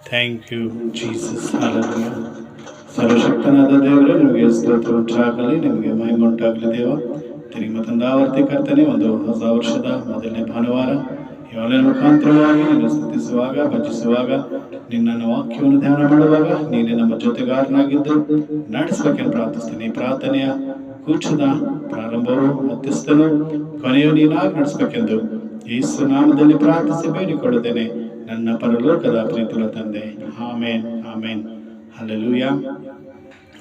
Thank you Jesus. Hallelujah. ಸರ್ವಶಕ್ತನಾದ ದೇವರೇ, ನಿಮಗೆ ಸ್ತೋತ್ರ ಉಂಟಾಗಲಿ, ನಿಮಗೆ ಮಹಿಮೆ ಉಂಟಾಗಲಿ ದೇವ. ತಿರುಗಿ ಮತ್ತೊಂದು ಆವರ್ತಿ ಕರ್ತನೆ, ಒಂದು ಹೊಸ ವರ್ಷದ ಮೊದಲನೇ ಭಾನುವಾರ ಯಾವನ ಮುಖಾಂತರವಾಗಿ ನಿನ್ನ ಸ್ತುತಿಸುವಾಗ, ಭಜಿಸುವಾಗ, ನಿನ್ನ ವಾಕ್ಯವನ್ನು ಧ್ಯಾನ ಮಾಡುವಾಗ ನೀನೇ ನಮ್ಮ ಜೊತೆಗಾರನಾಗಿದ್ದು ನಡೆಸಬೇಕೆಂದು ಪ್ರಾರ್ಥಿಸ್ತೀನಿ. ಈ ಪ್ರಾರ್ಥನೆಯ ಕೂಚದ ಪ್ರಾರಂಭವು ಮಧ್ಯಸ್ಥನು ಕೊನೆಯು ನೀನಾಗಿ ನಡೆಸಬೇಕೆಂದು ಯೇಸು ನಾಮದಲ್ಲಿ ಪ್ರಾರ್ಥಿಸಿ ಬೇಡಿಕೊಳ್ಳುತ್ತೇನೆ ನನ್ನ ಪರಲೋಕದ ಪ್ರೀತಿಯ ತಂದೆ. ಆಮೇನ್, ಆಮೇನ್, ಹಲ್ಲೆಲೂಯಾ.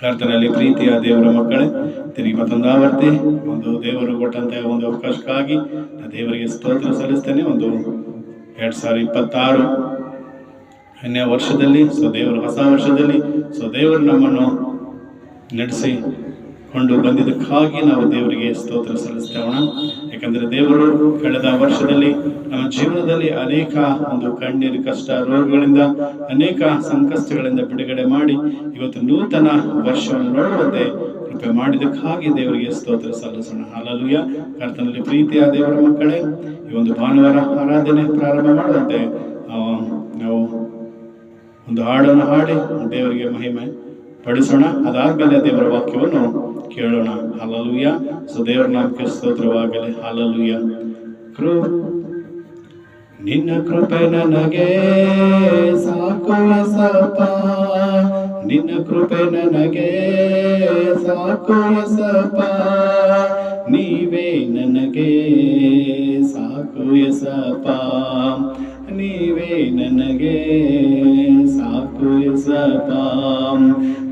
ಕರ್ತನಲ್ಲಿ ಪ್ರೀತಿಯ ದೇವರ ಮಕ್ಕಳೇ, ತಿರುಗಿ ಮತ್ತೊಂದು ಆವರ್ತಿ ಒಂದು ದೇವರು ಕೊಟ್ಟಂತಹ ಒಂದು ಅವಕಾಶಕ್ಕಾಗಿ ದೇವರಿಗೆ ಸ್ತೋತ್ರ ಸಲ್ಲಿಸ್ತೇನೆ. ಒಂದು 2026 ನೇ ವರ್ಷದಲ್ಲಿ, ದೇವರು ಹೊಸ ವರ್ಷದಲ್ಲಿ ದೇವರು ನಮ್ಮನ್ನು ನಡೆಸಿಕೊಂಡು ಬಂದಿದ್ದಕ್ಕಾಗಿ ನಾವು ದೇವರಿಗೆ ಸ್ತೋತ್ರ ಸಲ್ಲಿಸ್ತೇವಣ. ಯಾಕಂದರೆ ದೇವರು ಕಳೆದ ವರ್ಷದಲ್ಲಿ ನಮ್ಮ ಜೀವನದಲ್ಲಿ ಅನೇಕ ಒಂದು ಕಣ್ಣೀರು, ಕಷ್ಟ, ರೋಗಗಳಿಂದ, ಅನೇಕ ಸಂಕಷ್ಟಗಳಿಂದ ಬಿಡುಗಡೆ ಮಾಡಿ ಇವತ್ತು ನೂತನ ವರ್ಷವನ್ನು ನೋಡುವಂತೆ ಕೃಪೆ ಮಾಡಿದ್ದಕ್ಕಾಗಿ ದೇವರಿಗೆ ಸ್ತೋತ್ರ ಸಲ್ಲಿಸೋಣ. ಹಲ್ಲೆಲೂಯಾ. ಕರ್ತನಲ್ಲಿ ಪ್ರೀತಿಯ ದೇವರ ಮಕ್ಕಳೇ, ಈ ಒಂದು ಭಾನುವಾರ ಆರಾಧನೆ ಪ್ರಾರಂಭ ಮಾಡುವಂತೆ ನಾವು ಒಂದು ಹಾಡನ್ನು ಹಾಡಿ ದೇವರಿಗೆ ಮಹಿಮೆ ಪಡಿಸೋಣ. ಅದಾದ್ಮೇಲೆ ದೇವರ ವಾಕ್ಯವನ್ನು ಕೇಳೋಣ. ಹಲ್ಲೆಲೂಯಾ. ದೇವರ ನಾಮಕ್ಕೆ ಸ್ತೋತ್ರವಾಗಲಿ. ಹಲ್ಲೆಲೂಯಾ. ನಿನ್ನ ಕೃಪೆ ನನಗೆ ಸಾಕು ಯೇಸಪ್ಪ, ನಿನ್ನ ಕೃಪೆ ನನಗೆ ಸಾಕು ಯೇಸಪ್ಪ, ನೀವೇ ನನಗೆ ಸಾಕು ಯೇಸಪ್ಪ, ನೀವೇ ನನಗೆ ಸಾಕು ಯೇಸಪ್ಪ,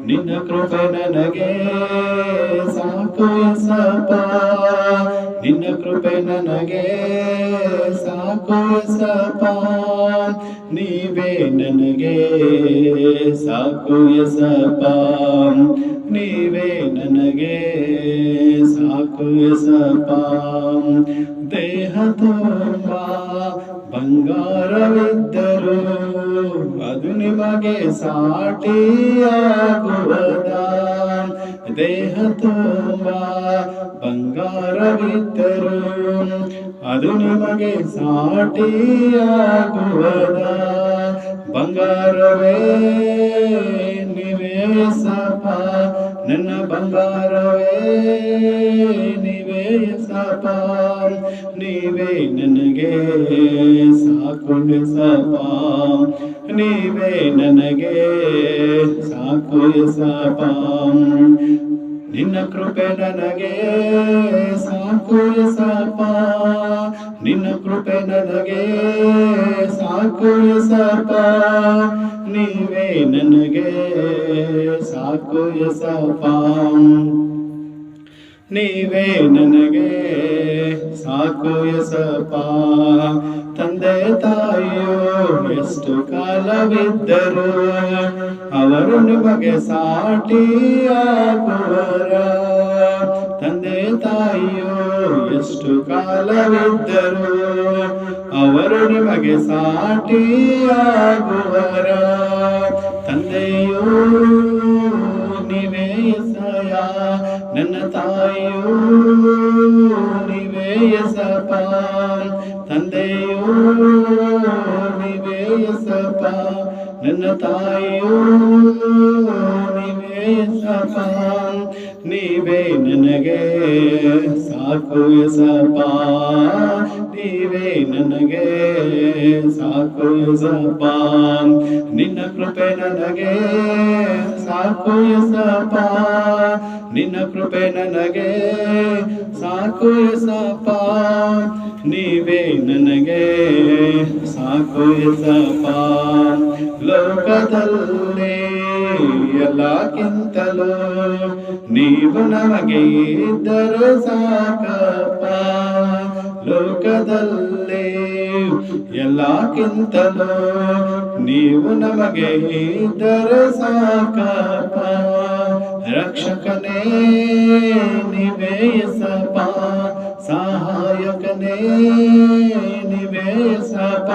ನಿನ್ನ ಕೃಪೆ ನನಗೆ ಸಾಕು ಯೇಸಪ್ಪ, ನಿನ್ನ ಕೃಪೆ ನನಗೆ ಸಾಕು ಯೇಸಪ್ಪ, ನೀವೇ ನನಗೆ ಸಾಕು ಯೇಸಪ್ಪ, ನೀವೇ ನನಗೆ ಸಾಕು ಯೇಸಪ್ಪ. ದೇಹ ತುಂಬ ಬಂಗಾರವಿದ್ದರೂ ಅದು ನಿಮಗೆ ಸಾಟಿಯಾಗುವುದ? ದೇಹ ತುಂಬ ಬಂಗಾರವಿದ್ದರೂ ಅದು ನಿಮಗೆ ಸಾಟಿಯಾಗುವುದ? ಬಂಗಾರವೇ ನೀವೇ ಯೇಸಪ್ಪ, ನನ್ನ ಬಂಗಾರವೇ ನೀವೇ ಯೇಸಪ್ಪ, ನೀವೇ ನನಗೆ ಸಾಕು ಯೇಸಪ್ಪ, ನೀವೇ ನನಗೆ ಸಾಕು ಯೇಸಪ್ಪ, ನಿನ್ನ ಕೃಪೆ ನನಗೆ ಸಾಕು ಯೇಸಪ್ಪ, ನಿನ್ನ ಕೃಪೆ ನನಗೆ ಸಾಕು ಯೇಸಪ್ಪ, ನೀವೇ ನನಗೆ ಸಾಕು ಯೇಸಪ್ಪ, ನೀವೇ ನನಗೆ ಸಾಕು ಯೇಸಪ್ಪ. ತಂದೆ ತಾಯಿಯು ಎಷ್ಟು ಕಾಲವಿದ್ದರು ಅವರು ನಿಮಗೆ ಸಾಟಿಯಾಗುವರ? ತಂದೆ ತಾಯಿಯು ಎಷ್ಟು ಕಾಲವಿದ್ದರು ಅವರು ನಿಮಗೆ ಸಾಟಿಯಾಗುವರ? ತಂದೆಯು ನೀವೇ ಯೆಸಯ್ಯ, ನನ್ನ ತಾಯಿಯು ನೀವೇ ಯೇಸಪ್ಪ, ತಂದೆಯು ನೀವೇ ಯೇಸಪ್ಪ, ನನ್ನ ತಾಯಿಯು ನೀವೇ ಯೇಸಪ್ಪ, ನೀವೇ ನನಗೆ ಸಾಕು ಯೇಸಪ್ಪ, ನೀವೇ ನನಗೆ ಸಾಕು ಯೇಸಪ್ಪ, ನಿನ್ನ ಕೃಪೆ ನನಗೆ ಸಾಕು ಯೇಸಪ್ಪ, ನಿನ್ನ ಕೃಪೆ ನನಗೆ ಸಾಕು ಯೇಸಪ್ಪ, ನೀವೇ ನನಗೆ ಸಾಕು ಯೇಸಪ್ಪ. ಲೋಕದಲ್ಲಿ ಎಲ್ಲಕ್ಕಿಂತಲೂ ನೀವು ನಮಗೆ ಇದ್ದರೆ ಸಾಕಪ್ಪ, ಲೋಕದಲ್ಲಿ ಎಲ್ಲಕ್ಕಿಂತಲೂ ನೀವು ನಮಗೆ ಇದ್ದರೆ ಸಾಕಪ್ಪ, ರಕ್ಷಕನೇ ನೀವೇ ಯೇಸಪ್ಪ, ಸಹಾಯಕನೇ ನೀವೇ ಎಸಪ್ಪ,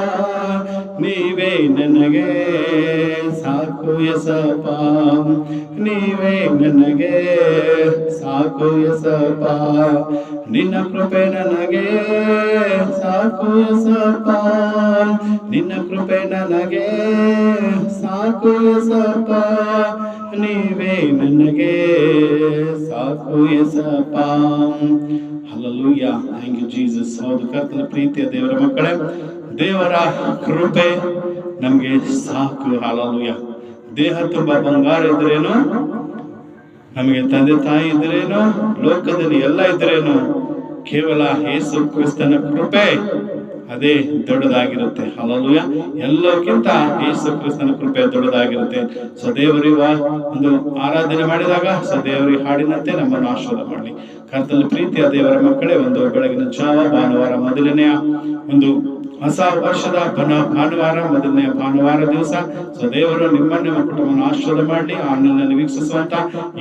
ನೀವೇ ನನಗೆ ಸಾಕು ಎಸಪ್ಪ, ನೀವೇ ನನಗೆ ಸಾಕು ಎಸಪ್ಪ, ನಿನ್ನ ಕೃಪೆ ನನಗೆ ಸಾಕು ಎಸಪ್ಪ, ನಿನ್ನ ಕೃಪೆ ನನಗೆ ಸಾಕು ಎಸಪ್ಪ, ನೀವೇ ನನಗೆ ಸಾಕು ಎಸಪ್ಪ. Hallelujah, thank you Jesus. ಹೌದು, ಕರ್ತನ ಪ್ರೀತಿಯ ದೇವರ ಮಕ್ಕಳೇ, ದೇವರ ಕೃಪೆ ನಮಗೆ ಸಾಕು. ಹಲ್ಲೆಲೂಯಾ. ದೇಹ ತುಂಬಾ ಬಂಗಾರ ಇದ್ರೇನು, ನಮಗೆ ತಂದೆ ತಾಯಿ ಇದ್ರೇನು, ಲೋಕದಲ್ಲಿ ಎಲ್ಲ ಇದ್ರೇನು, ಕೇವಲ ಯೇಸು ಕ್ರಿಸ್ತನ ಕೃಪೆ ಅದೇ ದೊಡ್ಡದಾಗಿರುತ್ತೆ. ಹಲ್ಲೆಲೂಯಾ. ಎಲ್ಲಕ್ಕಿಂತ ಯೇಸು ಕ್ರಿಸ್ತನ ಕೃಪೆ ದೊಡ್ಡದಾಗಿರುತ್ತೆ. ಸೊ ದೇವರಿವ ಒಂದು ಆರಾಧನೆ ಮಾಡಿದಾಗ ದೇವರಿಗೆ ಹಾಡಿನಂತೆ ನಮ್ಮನ್ನು ಆಶೀರ್ವಾದ ಮಾಡಲಿ. ಕರ್ತನ ಪ್ರೀತಿಯ ದೇವರ ಮಕ್ಕಳೇ, ಒಂದು ಬೆಳಗಿನ ಜಾವ ಭಾನುವಾರ, ಮೊದಲನೆಯ ಒಂದು ಹೊಸ ವರ್ಷದ ಭಾನುವಾರ, ಮೊದಲನೆಯ ಭಾನುವಾರ ದಿವಸ. ಸೊ ದೇವರು ನಿಮ್ಮನ್ನು ನಿಮ್ಮ ಕುಟುಂಬವನ್ನು ಆಶೀರ್ವಾದ ಮಾಡಲಿ. ಆನ್ಲೈನ್ ವೀಕ್ಷಿಸುವಂತ,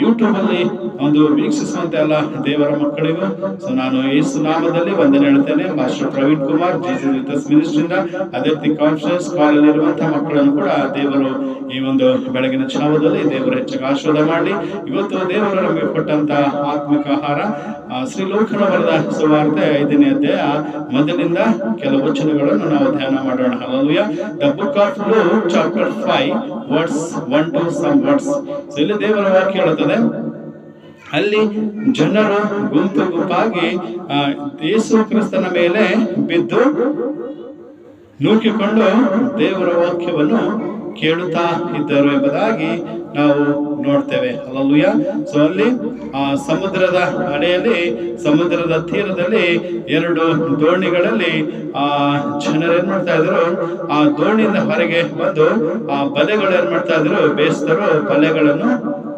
ಯೂಟ್ಯೂಬ್ ಅಲ್ಲಿ ಒಂದು ವೀಕ್ಷಿಸುವಂತ ಎಲ್ಲ ದೇವರ ಮಕ್ಕಳಿಗೂ ಸೊ ನಾನು ಯೇಸು ನಾಮದಲ್ಲಿ ವಂದನೆ ಹೇಳ್ತೇನೆ. Master Praveen Kumar, Jesus with us ಮಿನಿಸ್ಟ್ರಿಯಿಂದ, ಅದೇ ರೀತಿ ಕಾನ್ಫರೆನ್ಸ್ ಕಾಲ್ ಅಲ್ಲಿ ಇರುವಂತಹ ಮಕ್ಕಳನ್ನು ಕೂಡ ದೇವರು ಈ ಒಂದು ಬೆಳಗಿನ ಛಾವದಲ್ಲಿ ದೇವರು ಹೆಚ್ಚಾಗಿ ಆಶೀರ್ವಾದ ಮಾಡಲಿ. ಇವತ್ತು ದೇವರು ನಮಗೆ ಕೊಟ್ಟಂತಹ ಆತ್ಮಿಕ ಆಹಾರ ಶ್ರೀ ಲೋಕನ ಬರೆದ ಸುವಾರ್ತೆ 5ನೇ ಅಧ್ಯಾಯ ಮೊದಲಿಂದ ಕೆಲವು ವಚನಗಳನ್ನು ನಾವು ಧ್ಯಾನ ಮಾಡೋಣ. Hallelujah. The book of luke chapter 5 words 1 to some words. So ಇಲ್ಲಿ ದೇವರ ವಾಕ್ಯ ಹೇಳುತ್ತದೆ, ಅಲ್ಲಿ ಜನರು ಗುಂಪು ಗುಂಪಾಗಿ ಯೇಸು ಕ್ರಿಸ್ತನ ಮೇಲೆ ಬಿದ್ದು ನೂಕಿಕೊಂಡು ದೇವರ ವಾಕ್ಯವನ್ನು ಕೇಳುತ್ತಾ ಇದ್ದರು ಎಂಬುದಾಗಿ ನಾವು ನೋಡ್ತೇವೆ. ಹಲ್ಲೆಲೂಯಾ. ಸೊ ಅಲ್ಲಿ ಸಮುದ್ರದ ಅಡೆಯಲ್ಲಿ, ಸಮುದ್ರದ ತೀರದಲ್ಲಿ 2 ದೋಣಿಗಳಲ್ಲಿ ಜನರು ಏನ್ ಮಾಡ್ತಾ ಇದ್ರು, ಆ ದೋಣಿಯಿಂದ ಹೊರಗೆ ಬಂದು ಆ ಬಲೆಗಳು ಏನ್ ಮಾಡ್ತಾ ಇದ್ರು, ಬೇಸ್ತರು ಬಲೆಗಳನ್ನು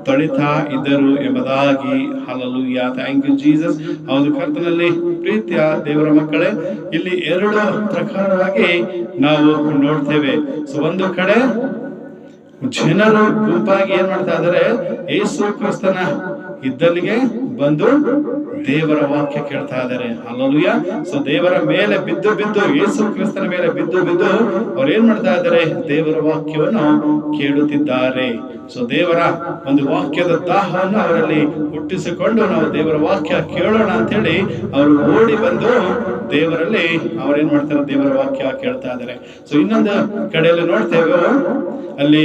ತೊಳಿತಾ ಇದ್ದರು ಎಂಬುದಾಗಿ. Hallelujah, thank you Jesus. ಹೌದು, ಕರ್ತನಲ್ಲಿ ಪ್ರೀತಿಯ ದೇವರ ಮಕ್ಕಳೇ, ಇಲ್ಲಿ 2 ಪ್ರಕಾರವಾಗಿ ನಾವು ನೋಡ್ತೇವೆ. ಸೊ ಒಂದು ಕಡೆ ಜನರು ಗುಂಪಾಗಿ ಏನ್ ಮಾಡ್ತಾ ಇದ್ದಾರೆ, ಯೇಸು ಕ್ರಿಸ್ತನ ಇದ್ದಲ್ಲಿಗೆ ಬಂದು ದೇವರ ವಾಕ್ಯ ಕೇಳ್ತಾ ಇದ್ದಾರೆ. ಹಲ್ಲೆಲೂಯಾ. ಸೊ ದೇವರ ಮೇಲೆ ಬಿದ್ದು ಯೇಸು ಕ್ರಿಸ್ತನ ಮೇಲೆ ಬಿದ್ದು ಅವ್ರು ಏನ್ ಮಾಡ್ತಾ ಇದ್ದಾರೆ, ದೇವರ ವಾಕ್ಯವನ್ನು ಕೇಳುತ್ತಿದ್ದಾರೆ. ಸೊ ದೇವರ ಒಂದು ವಾಕ್ಯದ ದಾಹವನ್ನು ಅವರಲ್ಲಿ ಹುಟ್ಟಿಸಿಕೊಂಡು ನಾವು ದೇವರ ವಾಕ್ಯ ಕೇಳೋಣ ಅಂತ ಹೇಳಿ ಅವರು ಓಡಿ ಬಂದು ದೇವರಲ್ಲಿ ಅವ್ರೇನ್ ಮಾಡ್ತಾರೆ, ದೇವರ ವಾಕ್ಯ ಕೇಳ್ತಾ ಇದ್ದಾರೆ. ಸೊ ಇನ್ನೊಂದು ಕಡೆಯಲ್ಲಿ ನೋಡ್ತೇವೆ, ಅಲ್ಲಿ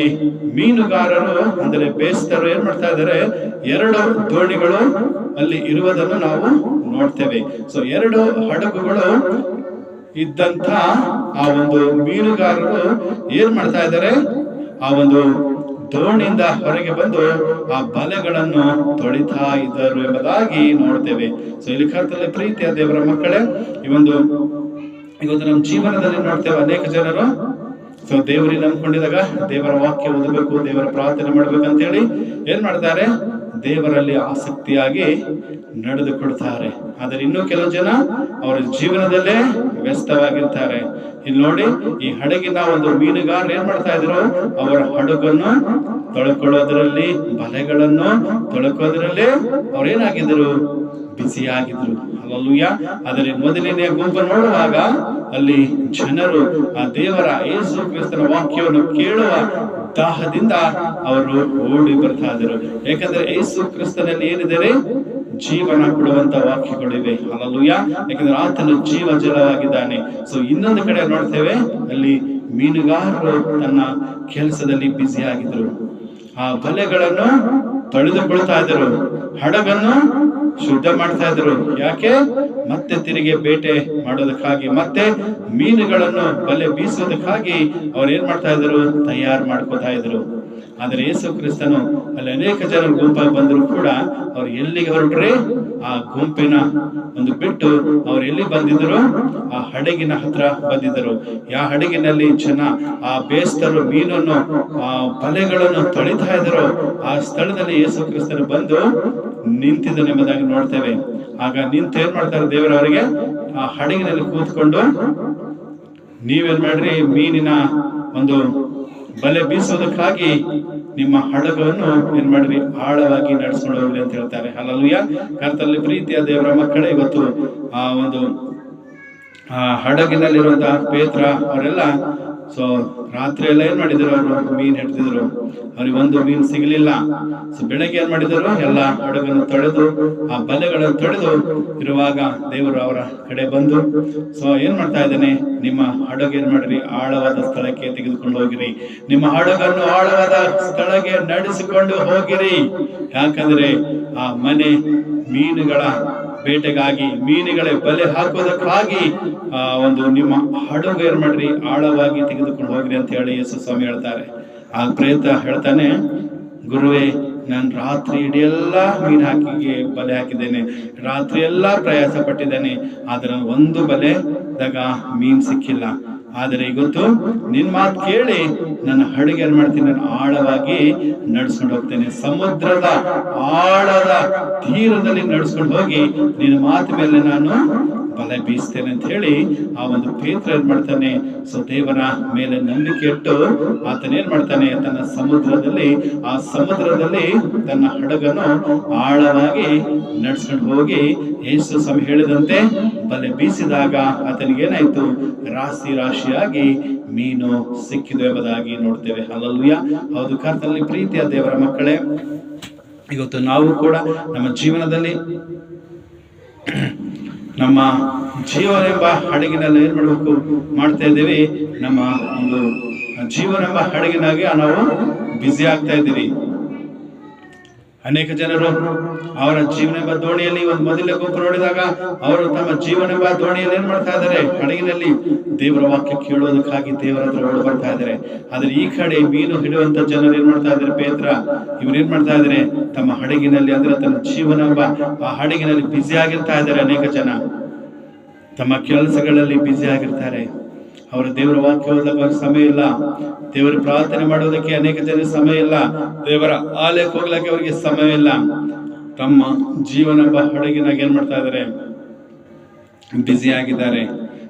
ಮೀನುಗಾರರು ಅಂದ್ರೆ ಬೇಸ್ತರು ಏನ್ ಮಾಡ್ತಾ ಇದ್ದಾರೆ, 2 ದೋಣಿಗಳು ಅಲ್ಲಿ ಇರುವುದನ್ನು ನಾವು ನೋಡ್ತೇವೆ. ಸೊ 2 ಹಡಗುಗಳು ಇದ್ದಂತ ಆ ಒಂದು ಮೀನುಗಾರರು ಏನ್ ಮಾಡ್ತಾ ಇದ್ದಾರೆ, ಆ ಒಂದು ದೋಣಿಯಿಂದ ಹೊರಗೆ ಬಂದು ಆ ಬಲೆಗಳನ್ನು ತೊಳಿತಾ ಇದ್ದರು ಎಂಬುದಾಗಿ ನೋಡ್ತೇವೆ. ಸೊ ಇಲ್ಲಿ ಕರ್ತನಲ್ಲಿ ಪ್ರೀತಿಯ ದೇವರ ಮಕ್ಕಳೇ, ಇವತ್ತು ನಮ್ಮ ಜೀವನದಲ್ಲಿ ನೋಡ್ತೇವೆ, ಅನೇಕ ಜನರು ಸೊ ದೇವರಿಗೆ ನಂಬ್ಕೊಂಡಿದಾಗ ದೇವರ ವಾಕ್ಯ ಓದಬೇಕು, ದೇವರ ಪ್ರಾರ್ಥನೆ ಮಾಡ್ಬೇಕಂತ ಹೇಳಿ ಏನ್ ಮಾಡ್ತಾರೆ, ದೇವರಲ್ಲಿ ಆಸಕ್ತಿಯಾಗಿ ನಡೆದುಕೊಡ್ತಾರೆ. ಆದರೆ ಇನ್ನೂ ಕೆಲವು ಜನ ಅವರ ಜೀವನದಲ್ಲೇ ವ್ಯಸ್ತವಾಗಿರ್ತಾರೆ. ಇಲ್ಲಿ ನೋಡಿ, ಈ ಹಡಗಿನ ಒಂದು ಮೀನುಗಾರರು ಏನ್ ಮಾಡ್ತಾ ಇದ್ರು, ಅವರ ಹಡಗನ್ನು ತೊಳ್ಕೊಳ್ಳೋದ್ರಲ್ಲಿ, ಬಲೆಗಳನ್ನು ತೊಳ್ಕೋದ್ರಲ್ಲಿ ಅವ್ರೇನಾಗಿದ್ರು, ಬಿಸಿಯಾಗಿದ್ರು. ಹಲ್ಲೆಲೂಯಾ. ಆದರೆ ಮೊದಲನೆಯ ಗುಂಪು ನೋಡುವಾಗ ಅಲ್ಲಿ ಜನರು ಆ ದೇವರ ಯೇಸು ಕ್ರಿಸ್ತನ ವಾಕ್ಯವನ್ನು ಕೇಳುವ ದಾಹದಿಂದ ಅವರು ಓಡಿ ಬರ್ತಾ ಇದ್ರು. ಯಾಕಂದ್ರೆ ಯೇಸು ಕ್ರಿಸ್ತನಲ್ಲಿ ಏನಿದೆ, ಜೀವನ ಕೊಡುವಂತ ವಾಕ್ಯಗಳಿವೆ. ಹಲ್ಲೆಲೂಯಾ. ಯಾಕಂದ್ರೆ ಆತನು ಜೀವ ಜಲವಾಗಿದ್ದಾನೆ. ಸೊ ಇನ್ನೊಂದು ಕಡೆ ನೋಡ್ತೇವೆ, ಅಲ್ಲಿ ಮೀನುಗಾರರು ತನ್ನ ಕೆಲಸದಲ್ಲಿ ಬ್ಯುಸಿ ಆಗಿದ್ರು. ಆ ಬಲೆಗಳನ್ನು ತೊಳೆದುಕೊಳ್ತಾ ಇದ್ರು, ಹಡಗನ್ನು ಶುದ್ಧ ಮಾಡ್ತಾ ಇದ್ರು. ಯಾಕೆ? ಮತ್ತೆ ತಿರುಗಿ ಬೇಟೆ ಮಾಡೋದಕ್ಕಾಗಿ, ಮತ್ತೆ ಮೀನುಗಳನ್ನು ಬಲೆ ಬೀಸೋದಕ್ಕಾಗಿ ಅವ್ರು ಏನ್ ಮಾಡ್ತಾ ಇದ್ರು, ತಯಾರು ಮಾಡ್ಕೋತಾ ಇದ್ರು. ಆದ್ರೆ ಯೇಸು ಕ್ರಿಸ್ತನು ಅಲ್ಲಿ ಅನೇಕ ಜನರು ಗುಂಪಾಗಿ ಬಂದ್ರು ಕೂಡ ಅವ್ರು ಎಲ್ಲಿಗೆ ಹೊರಟ್ರೆ, ಆ ಗುಂಪಿನ ಒಂದು ಬಿಟ್ಟು ಅವ್ರು ಎಲ್ಲಿ ಬಂದಿದ್ರು, ಆ ಹಡಗಿನ ಹತ್ರ ಬಂದಿದ್ದರು. ಯಾವ ಹಡಗಿನಲ್ಲಿ ಜನ ಆ ಬೇಸ್ತರು ಮೀನನ್ನು ಆ ಬಲೆಗಳನ್ನು ತೊಳಿತಾ ಇದ್ರು, ಆ ಸ್ಥಳದಲ್ಲಿ ಯೇಸು ಕ್ರಿಸ್ತನು ಬಂದು ನಿಂತಿದ್ದನೆಂಬುದಾಗಿ ನೋಡ್ತೇವೆ. ಆಗ ನಿಂತು ಏನ್ ಮಾಡ್ತಾರೆ, ದೇವರವರಿಗೆ ಆ ಹಡಗಿನಲ್ಲಿ ಕೂತ್ಕೊಂಡು ನೀವೇನ್ ಮಾಡ್ರಿ, ಮೀನಿನ ಒಂದು ಬಲೆ ಬೀಸೋದಕ್ಕಾಗಿ ನಿಮ್ಮ ಹಡಗವನ್ನು ಏನ್ ಮಾಡ್ರಿ, ಆಳವಾಗಿ ನಡೆಸ್ಕೊಂಡು ಹೋಗ್ರಿ ಅಂತ ಹೇಳ್ತಾರೆ. ಹಲ್ಲೆಲೂಯಾ. ಕರ್ತನಲ್ಲಿ ಪ್ರೀತಿಯ ದೇವರ ಮಕ್ಕಳೇ, ಇವತ್ತು ಆ ಒಂದು ಆ ಹಡಗಿನಲ್ಲಿರುವಂತಹ ಪೇತ್ರ ಅವರೆಲ್ಲ ಸೊ ರಾತ್ರಿ ಎಲ್ಲ ಏನ್ ಮಾಡಿದ್ರು, ಅವರು ಮೀನ್ ಹಿಡ್ತಿದ್ರು. ಅವ್ರಿಗೆ ಒಂದು ಮೀನ್ ಸಿಗ್ಲಿಲ್ಲ. ಸೊ ಬೆಳಗ್ಗೆ ಏನ್ ಮಾಡಿದ್ರು, ಎಲ್ಲ ಹಡಗನ್ನು ತೊಳೆದು ಆ ಬಲೆಗಳನ್ನು ತೊಳೆದು ಇರುವಾಗ ದೇವರು ಅವರ ಕಡೆ ಬಂದು ಸೊ ಏನ್ ಮಾಡ್ತಾ ಇದ್ದಾನೆ, ನಿಮ್ಮ ಹಡಗು ಏನ್ ಮಾಡ್ರಿ, ಆಳವಾದ ಸ್ಥಳಕ್ಕೆ ತೆಗೆದುಕೊಂಡು ಹೋಗಿರಿ, ನಿಮ್ಮ ಹಡಗನ್ನು ಆಳವಾದ ಸ್ಥಳಕ್ಕೆ ನಡೆಸಿಕೊಂಡು ಹೋಗಿರಿ. ಯಾಕಂದ್ರೆ ಆ ಮನೆ ಮೀನುಗಳ ಬೇಟೆಗಾಗಿ, ಮೀನುಗಳ ಬಲೆ ಹಾಕೋದಕ್ಕಾಗಿ ಒಂದು ನಿಮ್ಮ ಹಡಗು ಏನ್ ಮಾಡ್ರಿ, ಆಳವಾಗಿ ತೆಗೆದುಕೊಂಡು ಹೋಗ್ರಿ ಅಂತ ಹೇಳಿ ಯೇಸು ಸ್ವಾಮಿ ಹೇಳ್ತಾರೆ. ಆ ಪ್ರೇತ ಹೇಳ್ತಾನೆ, ಗುರುವೇ, ನಾನು ರಾತ್ರಿ ಇಡೀ ಎಲ್ಲ ಮೀನು ಹಾಕಿ ಬಲೆ ಹಾಕಿದ್ದೇನೆ, ರಾತ್ರಿ ಎಲ್ಲ ಪ್ರಯಾಸ ಪಟ್ಟಿದ್ದೇನೆ, ಆದ್ರೆ ಒಂದು ಬಲೆದಾಗ ಮೀನ್ ಸಿಕ್ಕಿಲ್ಲ. ಆದರೆ ಇವತ್ತು ನಿನ್ ಮಾತು ಕೇಳಿ ನನ್ನ ಹಡಗು ಏನ್ ಮಾಡ್ತೀನಿ, ನಾನು ಆಳವಾಗಿ ನಡ್ಸ್ಕೊಂಡು ಹೋಗ್ತೇನೆ, ಸಮುದ್ರದ ಆಳದ ತೀರದಲ್ಲಿ ನಡ್ಸ್ಕೊಂಡು ಹೋಗಿ ನಿನ್ನ ಮಾತು ಮೇಲೆ ನಾನು ಬಲೆ ಬೀಸ್ತೇನೆ ಅಂತ ಹೇಳಿ ಆ ಒಂದು ಪೇತ್ರ ಏನ್ ಮಾಡ್ತಾನೆ, ಸೊ ದೇವರ ಮೇಲೆ ನಂಬಿಕೆ ಇಟ್ಟು ಆತನೇನ್ ಮಾಡ್ತಾನೆ, ತನ್ನ ಆ ಸಮುದ್ರದಲ್ಲಿ ತನ್ನ ಹಡಗನ್ನು ಆಳವಾಗಿ ನಡ್ಸ್ಕೊಂಡು ಹೋಗಿ ಯೇಸು ಸ್ವಾಮಿ ಹೇಳಿದಂತೆ ಬಲೆ ಬೀಸಿದಾಗ ಆತನಿಗೆ ಏನಾಯ್ತು, ರಾಶಿ ರಾಶಿಯಾಗಿ ಮೀನು ಸಿಕ್ಕಿದು ಎಂಬುದಾಗಿ ನೋಡ್ತೇವೆ. ಹಲ್ಲೆಲೂಯಾ. ಹೌದು, ಕರ್ತನಲ್ಲಿ ಪ್ರೀತಿಯ ದೇವರ ಮಕ್ಕಳೇ, ಇವತ್ತು ನಾವು ಕೂಡ ನಮ್ಮ ಜೀವನದಲ್ಲಿ ನಮ್ಮ ಜೀವನ ಎಂಬ ಹಡಗಿನಲ್ಲಿ ಏನ್ ಮಾಡಬೇಕು ಮಾಡ್ತಾ ಇದ್ದೀವಿ, ನಮ್ಮ ಒಂದು ಜೀವನ ಎಂಬ ಹಡಗಿನಾಗಿ ನಾವು ಬ್ಯುಸಿ ಆಗ್ತಾ ಇದ್ದೀವಿ. ಅನೇಕ ಜನರು ಅವರ ಜೀವನ ಎಂಬ ದೋಣಿಯಲ್ಲಿ ಒಂದು ಮೊದಲೇ ಗುಂಪು ನೋಡಿದಾಗ ಅವರು ತಮ್ಮ ಜೀವನ ಎಂಬ ದೋಣಿಯಲ್ಲಿ ಏನ್ ಮಾಡ್ತಾ ಇದ್ದಾರೆ, ಹಡಗಿನಲ್ಲಿ ದೇವರ ವಾಕ್ಯ ಕೇಳೋದಕ್ಕಾಗಿ ದೇವರ ಹತ್ರ ಓಡಿ ಬರ್ತಾ ಇದ್ದಾರೆ. ಆದ್ರೆ ಈ ಕಡೆ ಮೀನು ಹಿಡುವಂತ ಜನರು ಏನ್ ಮಾಡ್ತಾ ಇದ್ದಾರೆ, ಪೇತ್ರ ಇವ್ರು ಏನ್ ಮಾಡ್ತಾ ಇದ್ದಾರೆ, ತಮ್ಮ ಹಡಗಿನಲ್ಲಿ ಅಂದ್ರೆ ತನ್ನ ಜೀವನ ಎಂಬ ಆ ಹಡಗಿನಲ್ಲಿ ಬ್ಯುಸಿ ಆಗಿರ್ತಾ ಇದ್ದಾರೆ. ಅನೇಕ ಜನ ತಮ್ಮ ಕೆಲಸಗಳಲ್ಲಿ ಬ್ಯುಸಿ ಆಗಿರ್ತಾರೆ. ಅವರ ದೇವರ ವಾಕ್ಯ ಓದಕ್ಕೆ ಸಮಯ ಇಲ್ಲ, ದೇವರ ಪ್ರಾರ್ಥನೆ ಮಾಡೋದಕ್ಕೆ ಅನೇಕ ಜನ ಸಮಯ ಇಲ್ಲ, ದೇವರ ಆಲಯಕ್ಕೆ ಹೋಗ್ಲಿಕ್ಕೆ ಅವರಿಗೆ ಸಮಯ ಇಲ್ಲ. ತಮ್ಮ ಜೀವನ ಎಂಬ ಹಡಗಿನಾಗ ಏನ್ ಮಾಡ್ತಾ ಇದ್ದಾರೆ, ಬ್ಯುಸಿ ಆಗಿದ್ದಾರೆ.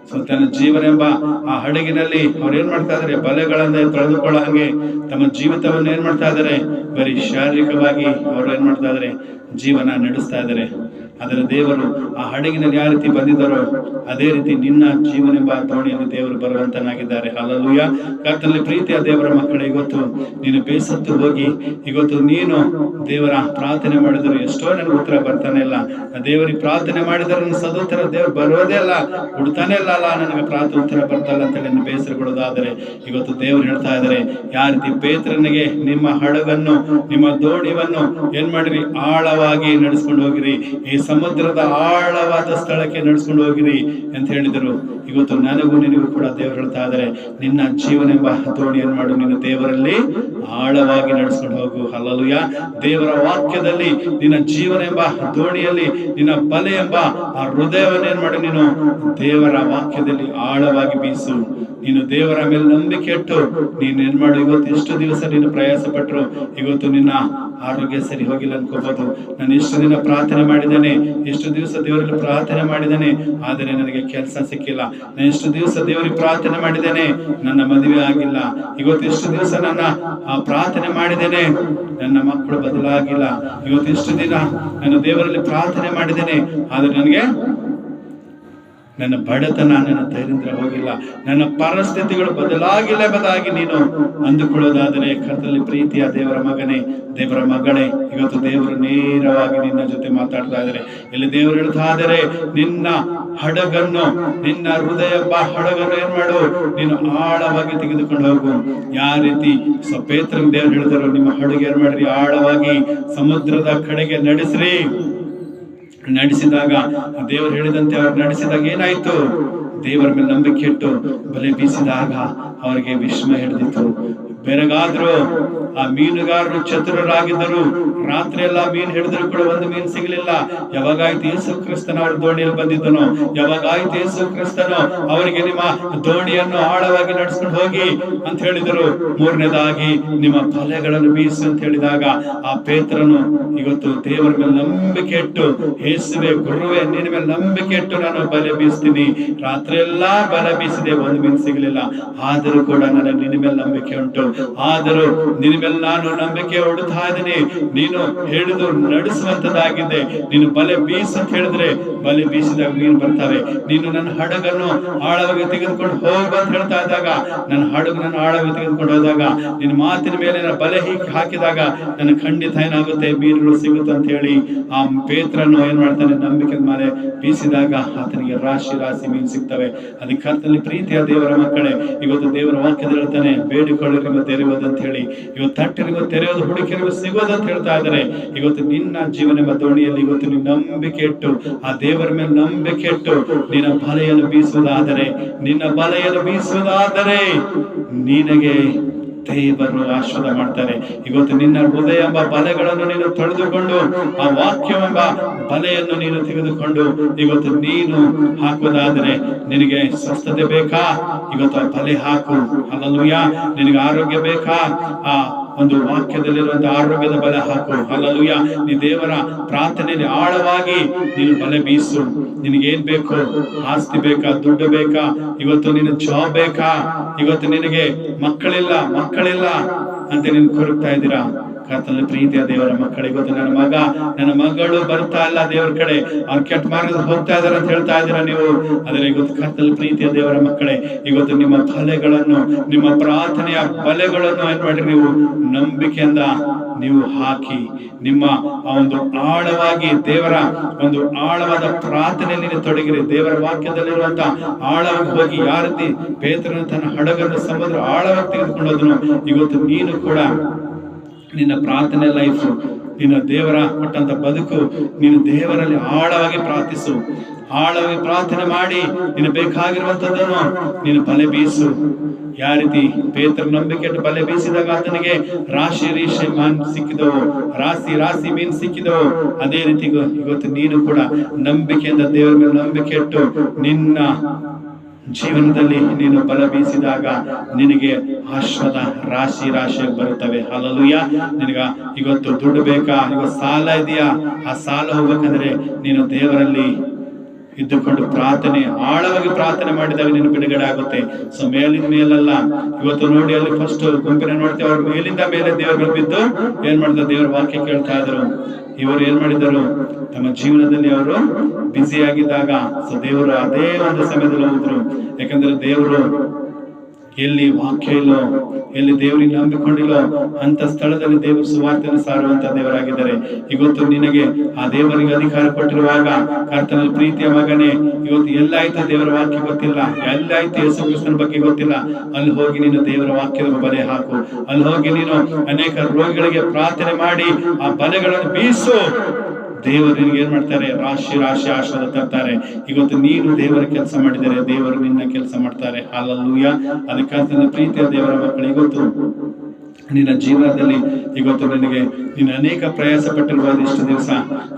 ಸೊ ತನ್ನ ಜೀವನ ಎಂಬ ಆ ಹಡಗಿನಲ್ಲಿ ಅವ್ರು ಏನ್ ಮಾಡ್ತಾ ಇದಾರೆ, ಬಲೆಗಳನ್ನ ತೊಳೆದುಕೊಳ್ಳೋ ಹಾಗೆ ತಮ್ಮ ಜೀವಿತವನ್ನು ಏನ್ ಮಾಡ್ತಾ ಇದಾರೆ, ಬರೀ ಶಾರೀರಿಕವಾಗಿ ಅವರು ಏನ್ ಮಾಡ್ತಾ ಇದಾರೆ, ಜೀವನ ನಡೆಸ್ತಾ ಇದ್ದಾರೆ. ಅದರ ದೇವರು ಆ ಹಡಗಿನಲ್ಲಿ ಯಾವ ರೀತಿ ಬಂದಿದ್ದಾರೋ ಅದೇ ರೀತಿ ನಿನ್ನ ಜೀವನ ಎಂಬ ದೋಣಿಯಲ್ಲಿ ದೇವರು ಬರುವಂತನಾಗಿದ್ದಾರೆ. ಹಲ್ಲೆಲೂಯಾ. ಕರ್ತನಲ್ಲಿ ಪ್ರೀತಿಯ ದೇವರ ಮಕ್ಕಳೇ, ಇವತ್ತು ನೀನು ಬೇಸತ್ತು ಹೋಗಿ ಇವತ್ತು ನೀನು ದೇವರ ಪ್ರಾರ್ಥನೆ ಮಾಡಿದ್ರು ಎಷ್ಟೋ ನನಗೆ ಉತ್ತರ ಬರ್ತಾನೆ ಇಲ್ಲ, ದೇವರಿಗೆ ಪ್ರಾರ್ಥನೆ ಮಾಡಿದ್ರೆ ನನ್ನ ಸದುತ್ತರ ದೇವರು ಬರೋದೇ ಇಲ್ಲ, ಕೊಡ್ತಾನೆ ಇಲ್ಲ, ನನಗೆ ಪ್ರಾರ್ಥನೆ ಉತ್ತರ ಬರ್ತಲ್ಲ ಅಂತ ಹೇಳಿ ಬೇಸರಗೊಳ್ಳೋದಾದರೆ ಇವತ್ತು ದೇವರು ಹೇಳ್ತಾ ಇದ್ದಾರೆ, ಯಾವ ರೀತಿ ಪೇತ್ರನಿಗೆ ನಿಮ್ಮ ಹಡಗನ್ನು ನಿಮ್ಮ ದೋಣಿಯನ್ನು ಏನ್ ಮಾಡಿರಿ, ಆಳವಾಗಿ ನಡೆಸ್ಕೊಂಡು ಹೋಗಿರಿ, ಈ ಸಮುದ್ರದ ಆಳವಾದ ಸ್ಥಳಕ್ಕೆ ನಡೆಸ್ಕೊಂಡು ಹೋಗಿರಿ ಅಂತ ಹೇಳಿದರು. ಇವತ್ತು ನನಗೂ ನಿನಗೂ ಕೂಡ ದೇವರು ಹೇಳ್ತಾ ಇದ್ದಾರೆ, ನಿನ್ನ ಜೀವನ ಎಂಬ ದೋಣಿ ಏನ್ ಮಾಡು, ನಿನ್ನ ದೇವರಲ್ಲಿ ಆಳವಾಗಿ ನಡೆಸ್ಕೊಂಡು ಹೋಗು. ಹಲ್ಲೆಲೂಯಾ. ದೇವರ ವಾಕ್ಯದಲ್ಲಿ ನಿನ್ನ ಜೀವನ ಎಂಬ ದೋಣಿಯಲ್ಲಿ ನಿನ್ನ ಬಲೆ ಎಂಬ ಆ ಹೃದಯವನ್ನು ಏನ್ ಮಾಡು, ನೀನು ದೇವರ ವಾಕ್ಯದಲ್ಲಿ ಆಳವಾಗಿ ಬೀಸು. ನೀನು ದೇವರ ಮೇಲೆ ನಂಬಿಕೆ ಇಟ್ಟು ನೀನ್ ಏನ್ ಮಾಡು, ಇವತ್ತು ಎಷ್ಟು ದಿವಸ ನೀನು ಪ್ರಯಾಸ ಪಟ್ಟರು, ಇವತ್ತು ನಿನ್ನ ಆರೋಗ್ಯ ಸರಿ ಹೋಗಿಲ್ಲ ಅನ್ಕೋಬಹುದು. ನಾನು ಎಷ್ಟು ದಿನ ಪ್ರಾರ್ಥನೆ ಮಾಡಿದ್ದೇನೆ, ಎಷ್ಟು ದಿವಸ ದೇವರಲ್ಲಿ ಪ್ರಾರ್ಥನೆ ಮಾಡಿದ್ದೇನೆ, ಆದರೆ ನನಗೆ ಕೆಲಸ ಸಿಕ್ಕಿಲ್ಲ. ನಾನು ಎಷ್ಟು ದಿವಸ ದೇವರಿಗೆ ಪ್ರಾರ್ಥನೆ ಮಾಡಿದ್ದೇನೆ, ನನ್ನ ಮದುವೆ ಆಗಿಲ್ಲ. ಇವತ್ತು ಎಷ್ಟು ದಿವಸ ನನ್ನ ಪ್ರಾರ್ಥನೆ ಮಾಡಿದ್ದೇನೆ, ನನ್ನ ಮಕ್ಕಳು ಬದಲಾಗಿಲ್ಲ. ಇವತ್ತು ಎಷ್ಟು ದಿನ ನಾನು ದೇವರಲ್ಲಿ ಪ್ರಾರ್ಥನೆ ಮಾಡಿದ್ದೇನೆ, ಆದರೆ ನನಗೆ ನನ್ನ ಬಡತನ, ನನ್ನ ದೈರ್ಯ ಹೋಗಿಲ್ಲ, ನನ್ನ ಪರಿಸ್ಥಿತಿಗಳು ಬದಲಾಗಿಲ್ಲ ಎಂಬುದಾಗಿ ನೀನು ಅಂದುಕೊಳ್ಳೋದಾದರೆ, ಕರ್ತನಲ್ಲಿ ಪ್ರೀತಿಯ ದೇವರ ಮಗನೇ, ದೇವರ ಮಗಳೇ, ಇವತ್ತು ದೇವರು ನೇರವಾಗಿ ನಿನ್ನ ಜೊತೆ ಮಾತಾಡ್ತಾ ಇದ್ದಾರೆ. ಇಲ್ಲಿ ದೇವರು ಹೇಳ್ತಾ ಇದ್ದಾರೆ, ನಿನ್ನ ಹಡಗನ್ನು, ನಿನ್ನ ಹೃದಯ ಎಂಬ ಹಡಗನ್ನು ಏನ್ ಮಾಡು, ನೀನು ಆಳವಾಗಿ ತೆಗೆದುಕೊಂಡು ಹೋಗು. ಯಾವ ರೀತಿ ಪೇತ್ರ ದೇವರು ಹೇಳಿದರು, ನಿಮ್ಮ ಹಡಗು ಏನ್ ಮಾಡ್ರಿ, ಆಳವಾಗಿ ಸಮುದ್ರದ ಕಡೆಗೆ ನಡೆಸಿದಾಗ ದೇವರು ಹೇಳಿದಂತೆ ಅವ್ರು ನಡೆಸಿದಾಗ ಏನಾಯ್ತು, ದೇವರ ಮೇಲೆ ನಂಬಿಕೆ ಇಟ್ಟು ಬಲೆ ಬೀಸಿದಾಗ ಅವರಿಗೆ ವಿಸ್ಮಯ ಹಿಡಿದಿತ್ತು. ಬೆರಗಾದ್ರು ಆ ಮೀನುಗಾರರು ಚತುರರಾಗಿದ್ದರು. ರಾತ್ರಿ ಎಲ್ಲ ಮೀನು ಹಿಡಿದ್ರು ಕೂಡ ಒಂದು ಮೀನು ಸಿಗಲಿಲ್ಲ. ಯಾವಾಗಾಯ್ತು ಯೇಸು ಕ್ರಿಸ್ತನ ಅವ್ರ ದೋಣಿಯಲ್ಲಿ ಬಂದಿದ್ದನೋ, ಯಾವಾಗಾಯ್ತು ಯೇಸು ಕ್ರಿಸ್ತನು ಅವರಿಗೆ ನಿಮ್ಮ ದೋಣಿಯನ್ನು ಆಳವಾಗಿ ನಡೆಸ್ಕೊಂಡು ಹೋಗಿ ಅಂತ ಹೇಳಿದರು. ಮೂರನೇದಾಗಿ ನಿಮ್ಮ ಬಲೆಗಳನ್ನು ಬೀಸು ಅಂತ ಹೇಳಿದಾಗ ಆ ಪೇತ್ರನು ಇವತ್ತು ದೇವರ ಮೇಲೆ ನಂಬಿಕೆ ಇಟ್ಟು, ಯೇಸುವೆ ಗುರುವೇ ನಿನ್ನ ಮೇಲೆ ನಂಬಿಕೆ ಇಟ್ಟು ನಾನು ಬಲೆ ಬೀಸ್ತೀನಿ. ರಾತ್ರಿ ಎಲ್ಲಾ ಬಲೆ ಬೀಸಿದೆ, ಒಂದು ಮೀನು ಸಿಗಲಿಲ್ಲ. ಆದರೂ ಕೂಡ ನನಗೆ ನಿನ್ನ ಮೇಲೆ ನಂಬಿಕೆ ಉಂಟು, ಆದರೂ ನಿನ್ನ ಮೇಲೆ ನಾನು ನಂಬಿಕೆ ಹೊಡುತ್ತಾ ಇದ್ದೀನಿ. ನೀನು ಹೇಳಿದು ನಡೆಸುವಂತದ್ದಾಗಿದೆ. ನೀನು ಬಲೆ ಬೀಸು ಅಂತ ಹೇಳಿದ್ರೆ ಬಲೆ ಬೀಸಿದಾಗ ಮೀನು ಬರ್ತವೆ. ನೀನು ನನ್ನ ಹಡಗನ್ನು ಆಳವಾಗಿ ತೆಗೆದುಕೊಂಡು ಹೋಗು ಅಂತ ಹೇಳ್ತಾ ಇದ್ದಾಗ, ನನ್ನ ಹಡಗನ್ನು ಆಳವಾಗಿ ತೆಗೆದುಕೊಂಡು ಹೋದಾಗ, ನಿನ್ನ ಮಾತಿನ ಮೇಲೆ ನನ್ನ ಬಲೆ ಹಾಕಿದಾಗ ನನ್ನ ಖಂಡಿತ ಏನಾಗುತ್ತೆ, ಮೀನುಗಳು ಸಿಗುತ್ತೆ ಅಂತ ಹೇಳಿ ಆ ಪೇತ್ರನು ಏನ್ ಮಾಡ್ತಾನೆ, ನಂಬಿಕೆ ಮೇಲೆ ಬೀಸಿದಾಗ ಆತನಿಗೆ ರಾಶಿ ರಾಶಿ ಮೀನು ಸಿಗ್ತವೆ. ಅದಕ್ಕೆ ಕರ್ತನಲ್ಲಿ ಪ್ರೀತಿಯ ದೇವರ ಮಕ್ಕಳೇ, ಇವತ್ತು ದೇವರ ವಾಕ್ಯದ ಹೇಳ್ತಾನೆ, ಬೇಡಿಕೊಳ್ಳಿರಿಗೂ ತೆರೆಯುವುದು ಅಂತ ಹೇಳಿ. ಇವತ್ತು ತಟ್ಟಿರಿಗೂ ತೆರೆಯೋದು, ಹುಡುಕಿರಿಗೂ ಸಿಗೋದು ಅಂತ ಹೇಳ್ತಾ ಇದ್ದಾರೆ. ಇವತ್ತು ನಿನ್ನ ಜೀವನ ದೋಣಿಯಲ್ಲಿ ಇವತ್ತು ನೀನು ನಂಬಿಕೆ ಇಟ್ಟು, ಆ ದೇವರ ಮೇಲೆ ನಂಬಿಕೆ ಇಟ್ಟು ನಿನ್ನ ಬಲೆಯನ್ನು ಬೀಸುವುದಾದರೆ, ನಿನಗೆ ದೇವರು ಆಶೀರ್ವಾದ ಮಾಡ್ತಾರೆ. ಇವತ್ತು ನಿನ್ನ ಹೃದಯ ಎಂಬ ಬಲೆಗಳನ್ನು ನೀನು ತೊಳೆದುಕೊಂಡು, ಆ ವಾಕ್ಯವೆಂಬ ಬಲೆಯನ್ನು ನೀನು ತೆಗೆದುಕೊಂಡು ಇವತ್ತು ನೀನು ಹಾಕುವುದಾದರೆ, ನಿನಗೆ ಸ್ವಸ್ಥತೆ ಬೇಕಾ, ಇವತ್ತು ಆ ಬಲೆ ಹಾಕು. ಹಲ್ಲೆಲೂಯಾ. ನಿನಗೆ ಆರೋಗ್ಯ ಬೇಕಾ, ಆ ಒಂದು ವಾಕ್ಯದಲ್ಲಿರುವಂತಹ ಆರೋಗ್ಯದ ಬಲೆ ಹಾಕು. ಹಲ್ಲೆಲೂಯಾ. ನೀ ದೇವರ ಪ್ರಾರ್ಥನೆಯಲ್ಲಿ ಆಳವಾಗಿ ನೀನು ಬಲೆ ಬೀಸು. ನಿನಗೇನ್ ಬೇಕು, ಆಸ್ತಿ ಬೇಕಾ, ದುಡ್ಡು ಬೇಕಾ, ಇವತ್ತು ನಿನ್ನ ಜಾಬ್ ಬೇಕಾ, ಇವತ್ತು ನಿನಗೆ ಮಕ್ಕಳಿಲ್ಲ ಅಂತ ನೀನು ಕೊರಗ್ತಾ ಇದ್ದೀರಾ. ಕರ್ತನಲ್ಲಿ ಪ್ರೀತಿಯ ದೇವರ ಮಕ್ಕಳಿಗೆ, ಇವತ್ತು ನನ್ನ ಮಗ ನನ್ನ ಮಗಳು ಬರ್ತಾ ಇಲ್ಲ ದೇವರ ಕಡೆ, ಅವ್ರು ಕೆಟ್ಟ ಮಾರ್ಗದಲ್ಲಿ ಹೋಗ್ತಾ ಇದಾರೆ ಅಂತ ಹೇಳ್ತಾ ಇದ್ದೀರಾ ನೀವು. ಆದರೆ ಇವತ್ತು ಕರ್ತನಲ್ಲಿ ಪ್ರೀತಿಯ ದೇವರ ಮಕ್ಕಳೇ, ಇವತ್ತು ನಿಮ್ಮ ಬಲೆಗಳನ್ನು, ನಿಮ್ಮ ಪ್ರಾರ್ಥನೆಯ ಬಲೆಗಳನ್ನು ಏನ್ ಮಾಡ್ರಿ, ನೀವು ನಂಬಿಕೆಯಿಂದ ನೀವು ಹಾಕಿ, ನಿಮ್ಮ ಆ ಒಂದು ಆಳವಾಗಿ ದೇವರ ಒಂದು ಆಳವಾದ ಪ್ರಾರ್ಥನೆಯಲ್ಲಿ ತೊಡಗಿರಿ. ದೇವರ ವಾಕ್ಯದಲ್ಲಿರುವಂತ ಆಳವಾಗಿ ಹೋಗಿ, ಯಾವ ರೀತಿ ಪೇತ್ರನು ತನ್ನ ಹಡಗನ್ನು ಸಮುದ್ರ ಆಳವಾಗಿ ತೆಗೆದುಕೊಂಡೋದನು, ಇವತ್ತು ನೀನು ಕೂಡ ನಿನ್ನ ಪ್ರಾರ್ಥನೆ ಲೈಫ್, ನಿನ್ನ ದೇವರ ಕೊಟ್ಟಂತ ಬದುಕು, ನೀನು ದೇವರಲ್ಲಿ ಆಳವಾಗಿ ಪ್ರಾರ್ಥಿಸು, ಆಳವಾಗಿ ಪ್ರಾರ್ಥನೆ ಮಾಡಿ ನೀನು ಬೇಕಾಗಿರುವಂತದ್ದನ್ನು ನೀನು ಬಲೆ ಬೀಸು. ಯಾವ ರೀತಿ ಪೇತ್ರ ನಂಬಿಕೆ ಬಲೆ ಬೀಸಿದಾಗ ಆತನಿಗೆ ರಾಶಿ ಮೀನು ಸಿಕ್ಕಿದವು, ರಾಶಿ ಮೀನು ಸಿಕ್ಕಿದವು. ಅದೇ ರೀತಿ ಇವತ್ತು ನೀನು ಕೂಡ ನಂಬಿಕೆಯಿಂದ ದೇವರ ಮೇಲೆ ನಂಬಿಕೆ ಇಟ್ಟು ನಿನ್ನ ಜೀವನದಲ್ಲಿ ನೀನು ಬಲ ಬೀಸಿದಾಗ ನಿನಗೆ ಆಶೀರ್ವಾದ ರಾಶಿಯಾಗಿ ಬರುತ್ತವೆ. ಹಲ್ಲೆಲೂಯಾ. ನಿನಗ ಇವತ್ತು ದುಡ್ಡು ಬೇಕಾ, ಇವತ್ತು ಸಾಲ ಇದೆಯಾ, ಆ ಸಾಲ ಹೋಗ್ಬೇಕಂದ್ರೆ ನೀನು ದೇವರಲ್ಲಿ ಇದ್ದುಕೊಂಡು ಪ್ರಾರ್ಥನೆ, ಆಳವಾಗಿ ಪ್ರಾರ್ಥನೆ ಮಾಡಿದಾಗ ನೀನು ಬಿಡುಗಡೆ ಆಗುತ್ತೆ. ಸೊ ಮೇಲಿನ ಮೇಲಲ್ಲ. ಇವತ್ತು ನೋಡಿ, ಅಲ್ಲಿ ಫಸ್ಟ್ ಗುಂಪಿನ ನೋಡ್ತೇವೆ, ಅವ್ರ ಮೇಲಿಂದ ಮೇಲೆ ದೇವರುಗಳು ಬಿದ್ದು ಏನ್ ಮಾಡಿದ್ರು, ದೇವರ ವಾಕ್ಯ ಕೇಳ್ತಾ ಇದ್ರು. ಇವರು ಏನ್ ಮಾಡಿದರು, ತಮ್ಮ ಜೀವನದಲ್ಲಿ ಅವರು ಬ್ಯುಸಿ ಆಗಿದ್ದಾಗ ಸೊ ದೇವರು ಅದೇ ಒಂದು ಸಮಯದಲ್ಲಿ ಹೋದ್ರು. ಯಾಕಂದ್ರೆ ದೇವರು ಎಲ್ಲಿ ವಾಕ್ಯ ಇಲ್ಲೋ, ಎಲ್ಲಿ ದೇವರಿಗೆ ನಂಬಿಕೊಂಡಿಲ್ಲೋ ಅಂತ ಸ್ಥಳದಲ್ಲಿ ದೇವರು ಸುವಾರ್ತೆಯನ್ನು ಸಾರುವಂತ ದೇವರಾಗಿದ್ದಾರೆ. ಇವತ್ತು ನಿನಗೆ ಆ ದೇವರಿಗೆ ಅಧಿಕಾರ ಕೊಟ್ಟಿರುವಾಗ, ಕರ್ತನಲ್ಲಿ ಪ್ರೀತಿಯ ಮಗನೇ, ಇವತ್ತು ಎಲ್ಲಾಯ್ತು ದೇವರ ವಾಕ್ಯ ಗೊತ್ತಿಲ್ಲ, ಎಲ್ಲಾಯ್ತು ಯೇಸು ಕ್ರಿಸ್ತನ ಬಗ್ಗೆ ಗೊತ್ತಿಲ್ಲ, ಅಲ್ಲಿ ಹೋಗಿ ನೀನು ದೇವರ ವಾಕ್ಯದ ಬಲೆ ಹಾಕು. ಅಲ್ಲಿ ಹೋಗಿ ನೀನು ಅನೇಕ ರೋಗಿಗಳಿಗೆ ಪ್ರಾರ್ಥನೆ ಮಾಡಿ ಆ ಬಲೆಗಳನ್ನು ಬೀಸು. ದೇವರು ನಿನಗೆ ಏನ್ ಮಾಡ್ತಾರೆ, ರಾಶಿ ಆಶೀರ್ವಾದ ತರ್ತಾರೆ. ಇವತ್ತು ನೀನು ದೇವರ ಕೆಲಸ ಮಾಡಿದರೆ ದೇವರು ನಿನ್ನ ಕೆಲಸ ಮಾಡ್ತಾರೆ. ಹಲ್ಲೆಲೂಯಾ. ಅದಕ್ಕೆ ಪ್ರೀತಿಯ ದೇವರ ಮಕ್ಕಳು, ಇವತ್ತು ನಿನ್ನ ಜೀವನದಲ್ಲಿ ಇವತ್ತು ನೀನು ಅನೇಕ ಪ್ರಯಾಸ ಪಟ್ಟಿರ್ಬೋದು. ಇಷ್ಟು ದಿವಸ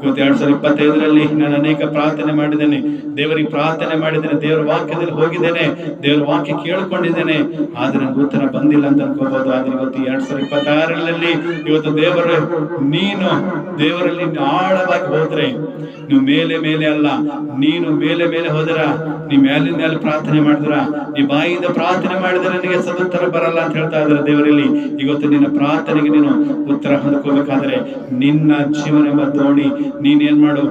ಇವತ್ತು 2025ರಲ್ಲಿ ನಾನು ಅನೇಕ ಪ್ರಾರ್ಥನೆ ಮಾಡಿದ್ದೇನೆ, ದೇವರಿಗೆ ಪ್ರಾರ್ಥನೆ ಮಾಡಿದ್ದೇನೆ, ದೇವರ ವಾಕ್ಯದಲ್ಲಿ ಹೋಗಿದ್ದೇನೆ, ದೇವರ ವಾಕ್ಯ ಕೇಳಿಕೊಂಡಿದ್ದೇನೆ, ಆದ್ರೆ ನನಗೆ ಉತ್ತರ ಬಂದಿಲ್ಲ ಅಂತ ಅನ್ಕೋಬಹುದು. ಆದ್ರೆ ಇವತ್ತು 2026ರಲ್ಲಿ ಇವತ್ತು ನೀನು ದೇವರಲ್ಲಿ ಆಳವಾಗಿ ಹೋದ್ರೆ, ನೀವು ಮೇಲೆ ಅಲ್ಲ, ನೀನು ಮೇಲೆ ಹೋದ್ರ, ನೀ ಮೇಲಿನ ಪ್ರಾರ್ಥನೆ ಮಾಡಿದ್ರ, ನೀ ಬಾಯಿಂದ ಪ್ರಾರ್ಥನೆ ಮಾಡಿದ್ರೆ ನಿನಗೆ ಸದುತ್ತರ ಬರಲ್ಲ ಅಂತ ಹೇಳ್ತಾ ಇದ್ದಾರೆ ದೇವರಲ್ಲಿ. ಇವತ್ತು ನಿನ್ನ ಪ್ರಾರ್ಥನೆಗೆ ನೀನು ಉತ್ತರ ಹೊಂದ್ಕೋಬೇಕಾದ್ರೆ ನಿನ್ನ ಜೀವನ ಎಂಬ ದೋಣಿ ನೀನೇನ್ ಮಾಡು,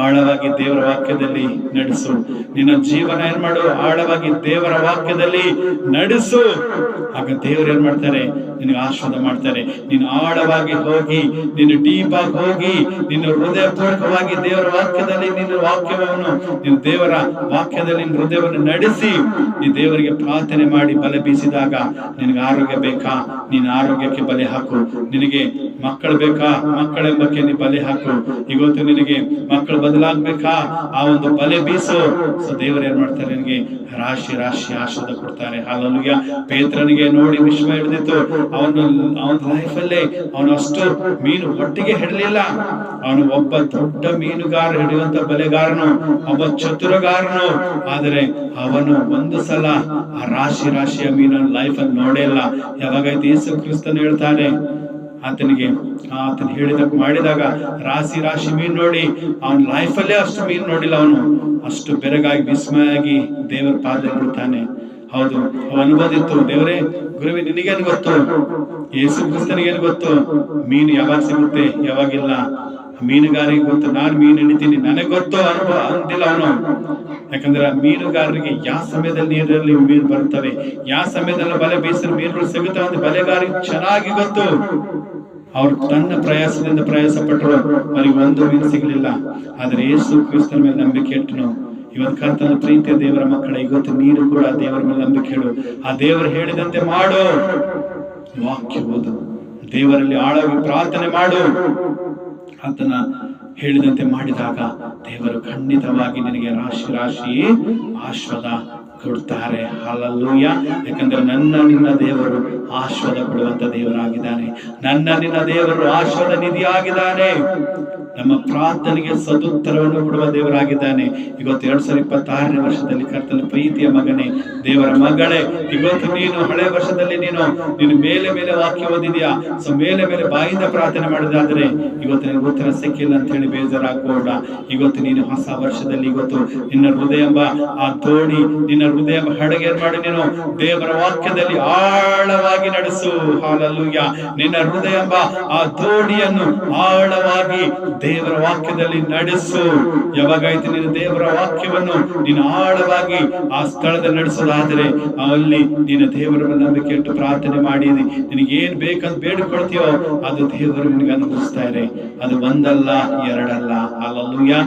ಆಳವಾಗಿ ದೇವರ ವಾಕ್ಯದಲ್ಲಿ ನಡೆಸು. ನಿನ್ನ ಜೀವನ ಏನ್ ಮಾಡು, ಆಳವಾಗಿ ದೇವರ ವಾಕ್ಯದಲ್ಲಿ ನಡೆಸು. ಆಗ ದೇವರು ಏನ್ ಮಾಡ್ತಾರೆ, ನಿನಗೆ ಆಶೀರ್ವಾದ ಮಾಡ್ತಾರೆ. ನೀನು ಆಳವಾಗಿ ಹೋಗಿ, ನೀನು ಡೀಪ್ ಆಗಿ ಹೋಗಿ, ನಿನ್ನ ಹೃದಯಪೂರ್ವಕವಾಗಿ ದೇವರ ವಾಕ್ಯದಲ್ಲಿ ನಿನ್ನ ವಾಕ್ಯವನ್ನು, ನಿನ್ನ ದೇವರ ವಾಕ್ಯದಲ್ಲಿ ನಿನ್ನ ಹೃದಯವನ್ನು ನಡೆಸಿ ನೀ ದೇವರಿಗೆ ಪ್ರಾರ್ಥನೆ ಮಾಡಿ ಬಲೆ ಬೀಸಿದಾಗ, ನಿನಗೆ ಆರೋಗ್ಯ ಬೇಕಾ, ನೀನು ಆರೋಗ್ಯಕ್ಕೆ ಬಲೆ ಹಾಕು. ನಿನಗೆ ಮಕ್ಕಳು ಬೇಕಾ, ಮಕ್ಕಳೆಂಬಕ್ಕೆ ನೀ ಬಲೆ ಹಾಕು. ಇವತ್ತು ನಿನಗೆ ಮಕ್ಕಳು ಬದಲಾಗ್ಬೇಕಾ, ಆ ಒಂದು ಬಲೆ ಬೀಸು. ಸೊ ದೇವರು ಏನ್ ಮಾಡ್ತಾರೆ, ನಿನಗೆ ರಾಶಿ ಆಶೀರ್ವಾದ ಕೊಡ್ತಾರೆ. ಹಲ್ಲೆಲೂಯಾ. ಪೇತ್ರನಿಗೆ ನೋಡಿ ವಿಶ್ವ ಹಿಡಿದಿತ್ತು. ಅವನ ಲೈಫಲ್ಲೇ ಅವನು ಅಷ್ಟು ಮೀನು ಒಟ್ಟಿಗೆ ಹಿಡಲಿಲ್ಲ. ಅವನು ಒಬ್ಬ ದೊಡ್ಡ ಮೀನುಗಾರ, ಹಿಡಿಯುವಂತ ಬಲೆಗಾರನು, ಒಬ್ಬ ಚತುರಗಾರನು. ಆದರೆ ಅವನು ಒಂದು ಸಲ ಆ ರಾಶಿಯ ಮೀನು ಲೈಫ್ ಅಲ್ಲಿ ನೋಡೇ ಇಲ್ಲ. ಯಾವಾಗೈತೆ ಯೇಸು ಕ್ರಿಸ್ತನು ಹೇಳ್ತಾನೆ, ಆತನ ಮಾಡಿದಾಗ ರಾಶಿ ಮೀನು ನೋಡಿ ಅವನ ಲೈಫಲ್ಲೇ ಅಷ್ಟು ಮೀನು ನೋಡಿಲ್ಲ. ಅವನು ಅಷ್ಟು ಬೆರಗಾಗಿ ವಿಸ್ಮಯಾಗಿ ದೇವರ ಪಾದ ಬಿಡ್ತಾನೆ. ಹೌದು, ಅನುಭವದಿತ್ತು. ದೇವರೇ, ಗುರುವೇ, ನಿನಗೇನು ಗೊತ್ತು, ಯೇಸು ಕ್ರಿಸ್ತನಿಗೇನು ಗೊತ್ತು, ಮೀನು ಯಾವಾಗ ಸಿಗುತ್ತೆ ಯಾವಾಗಿಲ್ಲ, ಮೀನುಗಾರಿಗೆ ಗೊತ್ತು, ನಾನು ಮೀನು ಹಿಡಿತೀನಿ, ನನಗೆ ಗೊತ್ತು ಅನುಭವ ಅಂತಿಲ್ಲ ಅವನು. ಯಾಕಂದ್ರೆ ಮೀನುಗಾರರಿಗೆ ಯಾವ ಸಮಯದಲ್ಲಿ ನೀರಲ್ಲಿ ಮೀನು ಬರ್ತವೆ, ಯಾವ ಸಮಯದಲ್ಲಿ ಬಲೆ ಬೀಸಲು ಮೀನುಗಳು ಸಿಗುತ್ತವೆ ಅಂತ ಬಲೆಗಾರಿಗೆ ಚೆನ್ನಾಗಿ ಗೊತ್ತು. ಅವ್ರು ತನ್ನ ಪ್ರಯಾಸದಿಂದ ಪ್ರಯಾಸ ಪಟ್ಟರು, ಅವರಿಗೆ ಒಂದು ಮೀನು ಸಿಗಲಿಲ್ಲ. ಆದ್ರೆ ಯೇಸು ಕ್ರಿಸ್ತನ ಮೇಲೆ ನಂಬಿಕೆ ಇಟ್ಟನು. ಇವತ್ತು ಕರ್ತನ ಪ್ರೀತಿಯ ದೇವರ ಮಕ್ಕಳ, ಇವತ್ತು ನೀನು ಕೂಡ ದೇವರ ಮೇಲೆ ನಂಬಿಕೆ ಹೇಳು. ಆ ದೇವರು ಹೇಳಿದಂತೆ ಮಾಡು, ವಾಕ್ಯ ಓದು, ದೇವರಲ್ಲಿ ಆಳವಾಗಿ ಪ್ರಾರ್ಥನೆ ಮಾಡು. ಆತನ ಹೇಳಿದಂತೆ ಮಾಡಿದಾಗ ದೇವರು ಖಂಡಿತವಾಗಿ ನಿನಗೆ ರಾಶಿ ರಾಶಿ ಆಶೀರ್ವಾದ ಕೊಡ್ತಾರೆ. ಹಲ್ಲೆಲೂಯ. ಯಾಕಂದ್ರೆ ನನ್ನ ನಿನ್ನ ದೇವರು ಆಶೀರ್ವಾದ ಕೊಡುವಂತ ದೇವರಾಗಿದ್ದಾನೆ. ನನ್ನ ನಿನ್ನ ದೇವರು ಆಶೀರ್ವಾದ ನಿಧಿ ಆಗಿದ್ದಾನೆ. ನಮ್ಮ ಪ್ರಾರ್ಥನೆಗೆ ಸದುತ್ತರವನ್ನು ಕೊಡುವ ದೇವರಾಗಿದ್ದಾನೆ. ಇವತ್ತು 2026ನೇ ವರ್ಷದಲ್ಲಿ ಕರ್ತನ ಪ್ರೀತಿಯ ಮಗನೇ, ದೇವರ ಮಗಳೇ, ಇವತ್ತು ನೀನು ಹಳೆ ವರ್ಷದಲ್ಲಿ ನೀನು ಮೇಲೆ ಮೇಲೆ ವಾಕ್ಯ ಓದಿದ್ಯಾ, ಸೊ ಮೇಲೆ ಮೇಲೆ ಬಾಯಿಂದ ಪ್ರಾರ್ಥನೆ ಮಾಡಿದಾದ್ರೆ ಇವತ್ತು ನಿನಗೆ ಉತ್ತರ ಸಿಕ್ಕಿಲ್ಲ ಅಂತ ಹೇಳಿ ಬೇಜಾರಾಗಬೇಡ. ಇವತ್ತು ನೀನು ಹೊಸ ವರ್ಷದಲ್ಲಿ ಇವತ್ತು ನಿನ್ನ ಹೃದಯ ಎಂಬ ಆ ದೋಣಿ, ನಿನ್ನ ಹೃದಯ ಎಂಬ ಹಡಗೆ ಮಾಡಿ ನೀನು ದೇವರ ವಾಕ್ಯದಲ್ಲಿ ಆಳವಾಗಿ ನಡೆಸು. ಹಲ್ಲೆಲೂಯಾ. ನಿನ್ನ ಹೃದಯ ಎಂಬ ಆ ದೋಣಿಯನ್ನು ಆಳವಾಗಿ ದೇವರ ವಾಕ್ಯದಲ್ಲಿ ನಡೆಸು. ಯಾವಾಗಾಯ್ತು ನೀನು ದೇವರ ವಾಕ್ಯವನ್ನು ನೀನು ಆಳವಾಗಿ ಆ ಸ್ಥಳದಲ್ಲಿ ನಡೆಸೋದಾದ್ರೆ ಅಲ್ಲಿ ನೀನು ದೇವರ ನಂಬಿಕೆ ಇಟ್ಟು ಪ್ರಾರ್ಥನೆ ಮಾಡಿ ನಿನಗೆ ಏನ್ ಬೇಕಂತ ಬೇಡಿಕೊಳ್ತೀಯೋ ಅದು ದೇವರು ನಿನಗೆ ಅನುಭವಿಸ್ತಾರೆ. ಅದು ಒಂದಲ್ಲ ಎರಡಲ್ಲ. ಹಲ್ಲೆಲೂಯಾ.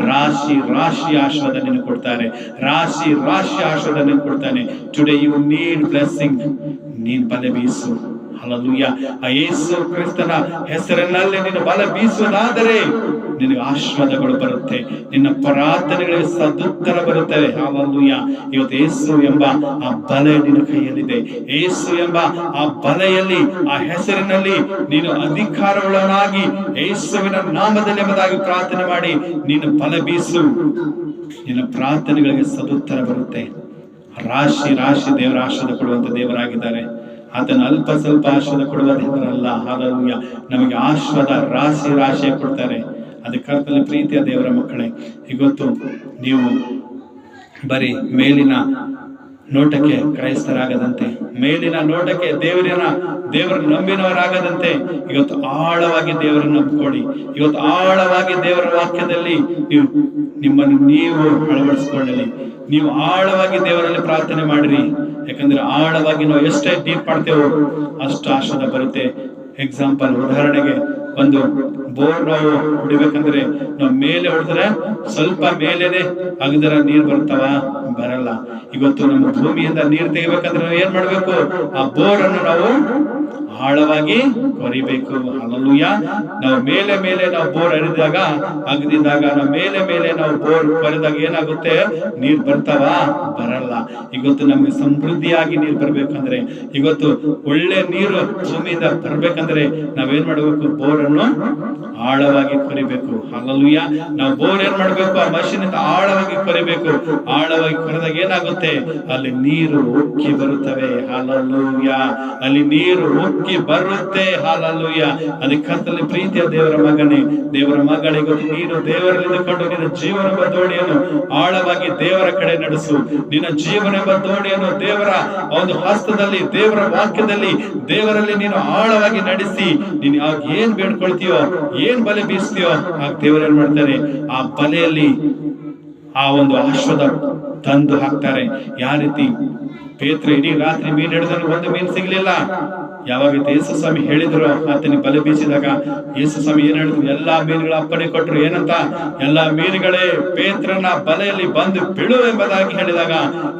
ರಾಶಿ ರಾಶಿ ಆಶೀರ್ವಾದ ನಿನಗೆ ಕೊಡ್ತಾರೆ, ರಾಶಿ ರಾಶಿ ಆಶೀರ್ವಾದ ನಿನಗೆ ಕೊಡ್ತಾನೆ. Today you need blessing. ನೀನ್ ಬಲೆ ಬೀಸು. ಹಲ್ಲೆಲೂಯಾ. ಆ ಯೇಸು ಕ್ರಿಸ್ತನ ಹೆಸರಿನಲ್ಲಿ ನೀನು ಬಲ ಬೀಸುವುದಾದರೆ ನಿನಗೆ ಆಶೀರ್ವಾದಗಳು ಬರುತ್ತೆ, ನಿನ್ನ ಪ್ರಾರ್ಥನೆಗಳಿಗೆ ಸದುತ್ತರ ಬರುತ್ತವೆ. ಹಲ್ಲೆಲೂಯಾ. ಇವತ್ತು ಯೇಸು ಎಂಬ ಆ ಬಲೆ ನಿನ್ನ ಕೈಯಲ್ಲಿದೆ. ಯೇಸು ಎಂಬ ಆ ಬಲೆಯಲ್ಲಿ, ಆ ಹೆಸರಿನಲ್ಲಿ ನೀನು ಅಧಿಕಾರವುಳ್ಳವನಾಗಿ ಯೇಸುವಿನ ನಾಮದಲ್ಲಿ ಎಂಬುದಾಗಿ ಪ್ರಾರ್ಥನೆ ಮಾಡಿ ನೀನು ಬಲ ಬೀಸು. ನಿನ್ನ ಪ್ರಾರ್ಥನೆಗಳಿಗೆ ಸದುತ್ತರ ಬರುತ್ತೆ. ರಾಶಿ ರಾಶಿ ದೇವರ ಆಶೀರ್ವಾದ ಕೊಡುವಂತ ದೇವರಾಗಿದ್ದಾರೆ. ಆತನ ಅಲ್ಪ ಸ್ವಲ್ಪ ಆಶೀರ್ವಾದ ಕೊಡುವ ದೇವರಲ್ಲ. ಹಲ್ಲೆಲೂಯಾ. ನಮಗೆ ಆಶೀರ್ವಾದ ರಾಶಿ ರಾಶಿ ಕೊಡ್ತಾರೆ. ಅದಕ್ಕೆ ಕರ್ತನ ಪ್ರೀತಿಯ ದೇವರ ಮಕ್ಕಳೇ, ಇವತ್ತು ನೀವು ಬರೀ ಮೇಲಿನ ನೋಟಕ್ಕೆ ಕ್ರೈಸ್ತರಾಗದಂತೆ, ಮೇಲಿನ ನೋಟಕ್ಕೆ ದೇವರ ನಂಬಿನವರಾಗದಂತೆ ಇವತ್ತು ಆಳವಾಗಿ ದೇವರನ್ನು ನಂಬಿಕೊಳ್ಳಿ. ಇವತ್ತು ಆಳವಾಗಿ ದೇವರ ವಾಕ್ಯದಲ್ಲಿ ನಿಮ್ಮನ್ನು ನೀವು ಅಳವಡಿಸಿಕೊಳ್ಳಲಿ. ನೀವು ಆಳವಾಗಿ ದೇವರಲ್ಲಿ ಪ್ರಾರ್ಥನೆ ಮಾಡಿರಿ. ಯಾಕಂದ್ರೆ ಆಳವಾಗಿ ನಾವು ಎಷ್ಟೇ ಡೀಪ್ ಮಾಡ್ತೇವೋ ಅಷ್ಟು ಆಶೀರ್ವಾದ ಬರುತ್ತೆ. ಎಕ್ಸಾಂಪಲ್, ಉದಾಹರಣೆಗೆ ಒಂದು ಬೋರ್ ನಾವು ಹೊಡಿಬೇಕಂದ್ರೆ ನಾವು ಮೇಲೆ ಹೊಡೆದ್ರೆ ಸ್ವಲ್ಪ ಮೇಲೇನೆ ಅಗದರ ನೀರು ಬರ್ತಾವ? ಬರಲ್ಲ. ಇವತ್ತು ನಮ್ಮ ಭೂಮಿಯಿಂದ ನೀರು ತೆಗಿಬೇಕಂದ್ರೆ ನಾವು ಏನ್ ಮಾಡ್ಬೇಕು? ಆ ಬೋರ್ ಅನ್ನು ನಾವು ಆಳವಾಗಿ ಕೊರಿಬೇಕು. ಹಲ್ಲೆಲೂಯಾ. ನಾವು ಮೇಲೆ ಮೇಲೆ ನಾವು ಬೋರ್ ಹರಿದಾಗ, ಅಗದಿದಾಗ ನಾವು ಮೇಲೆ ಮೇಲೆ ನಾವು ಬೋರ್ ಕೊರೆದಾಗ ಏನಾಗುತ್ತೆ? ನೀರ್ ಬರ್ತಾವ? ಬರಲ್ಲ. ಇವತ್ತು ನಮ್ಗೆ ಸಮೃದ್ಧಿಯಾಗಿ ನೀರು ಬರ್ಬೇಕಂದ್ರೆ, ಇವತ್ತು ಒಳ್ಳೆ ನೀರು ಭೂಮಿಯಿಂದ ಬರ್ಬೇಕಂದ್ರೆ ನಾವೇನ್ ಮಾಡ್ಬೇಕು? ಬೋರ್ ಅನ್ನು ಆಳವಾಗಿ ಕೊರಿಬೇಕು. ಹಲ್ಲೆಲೂಯಾ. ನಾವು ಬೋರ್ ಏನ್ ಮಾಡ್ಬೇಕು? ಆ ಮಷೀನ್ ಇಂದ ಆಳವಾಗಿ ಕೊರಿಬೇಕು. ಆಳವಾಗಿ ಕೊರೆದಾಗ ಏನಾಗುತ್ತೆ? ಅಲ್ಲಿ ನೀರು ಉಕ್ಕಿ ಬರುತ್ತವೆ. ಹಲ್ಲೆಲೂಯಾ. ಅಲ್ಲಿ ನೀರು ಉಕ್ಕಿ ಬರುತ್ತೆ. ಹಲ್ಲೆಲೂಯಾ. ಅದಕ್ಕೆ ಕರ್ತನಲ್ಲಿ ಪ್ರೀತಿಯ ದೇವರ ಮಗನೇ, ದೇವರ ಮಗಳಿಗೆ ನೀನು ದೇವರಲ್ಲಿದ್ದುಕೊಂಡು ನಿನ್ನ ಜೀವನದ ದೋಣಿಯನ್ನು ಆಳವಾಗಿ ದೇವರ ಕಡೆ ನಡೆಸು. ನಿನ್ನ ಜೀವನದ ದೋಣಿಯನ್ನು ದೇವರ ಒಂದು ಹಸ್ತದಲ್ಲಿ, ದೇವರ ವಾಕ್ಯದಲ್ಲಿ, ದೇವರಲ್ಲಿ ನೀನು ಆಳವಾಗಿ ನಡೆಸಿ ನೀನು ಆಗ ಏನ್ ಬೇಡ್ಕೊಳ್ತೀಯೋ, ಏನ್ ಬಲೆ ಬೀಸ್ತೀಯೋ ಆಗ ದೇವರು ಏನ್ ಮಾಡ್ತಾರೆ? ಆ ಬಲೆಯಲ್ಲಿ ಆ ಒಂದು ಆಶೀರ್ವಾದ ತಂದು ಹಾಕ್ತಾರೆ. ಯಾವ ರೀತಿ? ಪೇತ್ರ ಇಡೀ ರಾತ್ರಿ ಮೀನು ಹಿಡಿದ್ರು, ಒಂದು ಮೀನು ಸಿಗ್ಲಿಲ್ಲ. ಯಾವಾಗ ಯೇಸು ಸ್ವಾಮಿ ಹೇಳಿದ್ರು, ಆತನಿಗೆ ಬಲೆ ಬೀಸಿದಾಗ ಯೇಸು ಸ್ವಾಮಿ ಏನ್ ಹೇಳಿದ್ರು? ಎಲ್ಲಾ ಮೀನುಗಳ ಅಪ್ಪಣೆ ಕೊಟ್ರು. ಏನಂತ? ಎಲ್ಲಾ ಮೀನುಗಳೇ ಪೇತ್ರನ ಬಲೆಯಲ್ಲಿ ಬಂದು ಬೀಳು ಎಂಬುದಾಗಿ ಹೇಳಿದಾಗ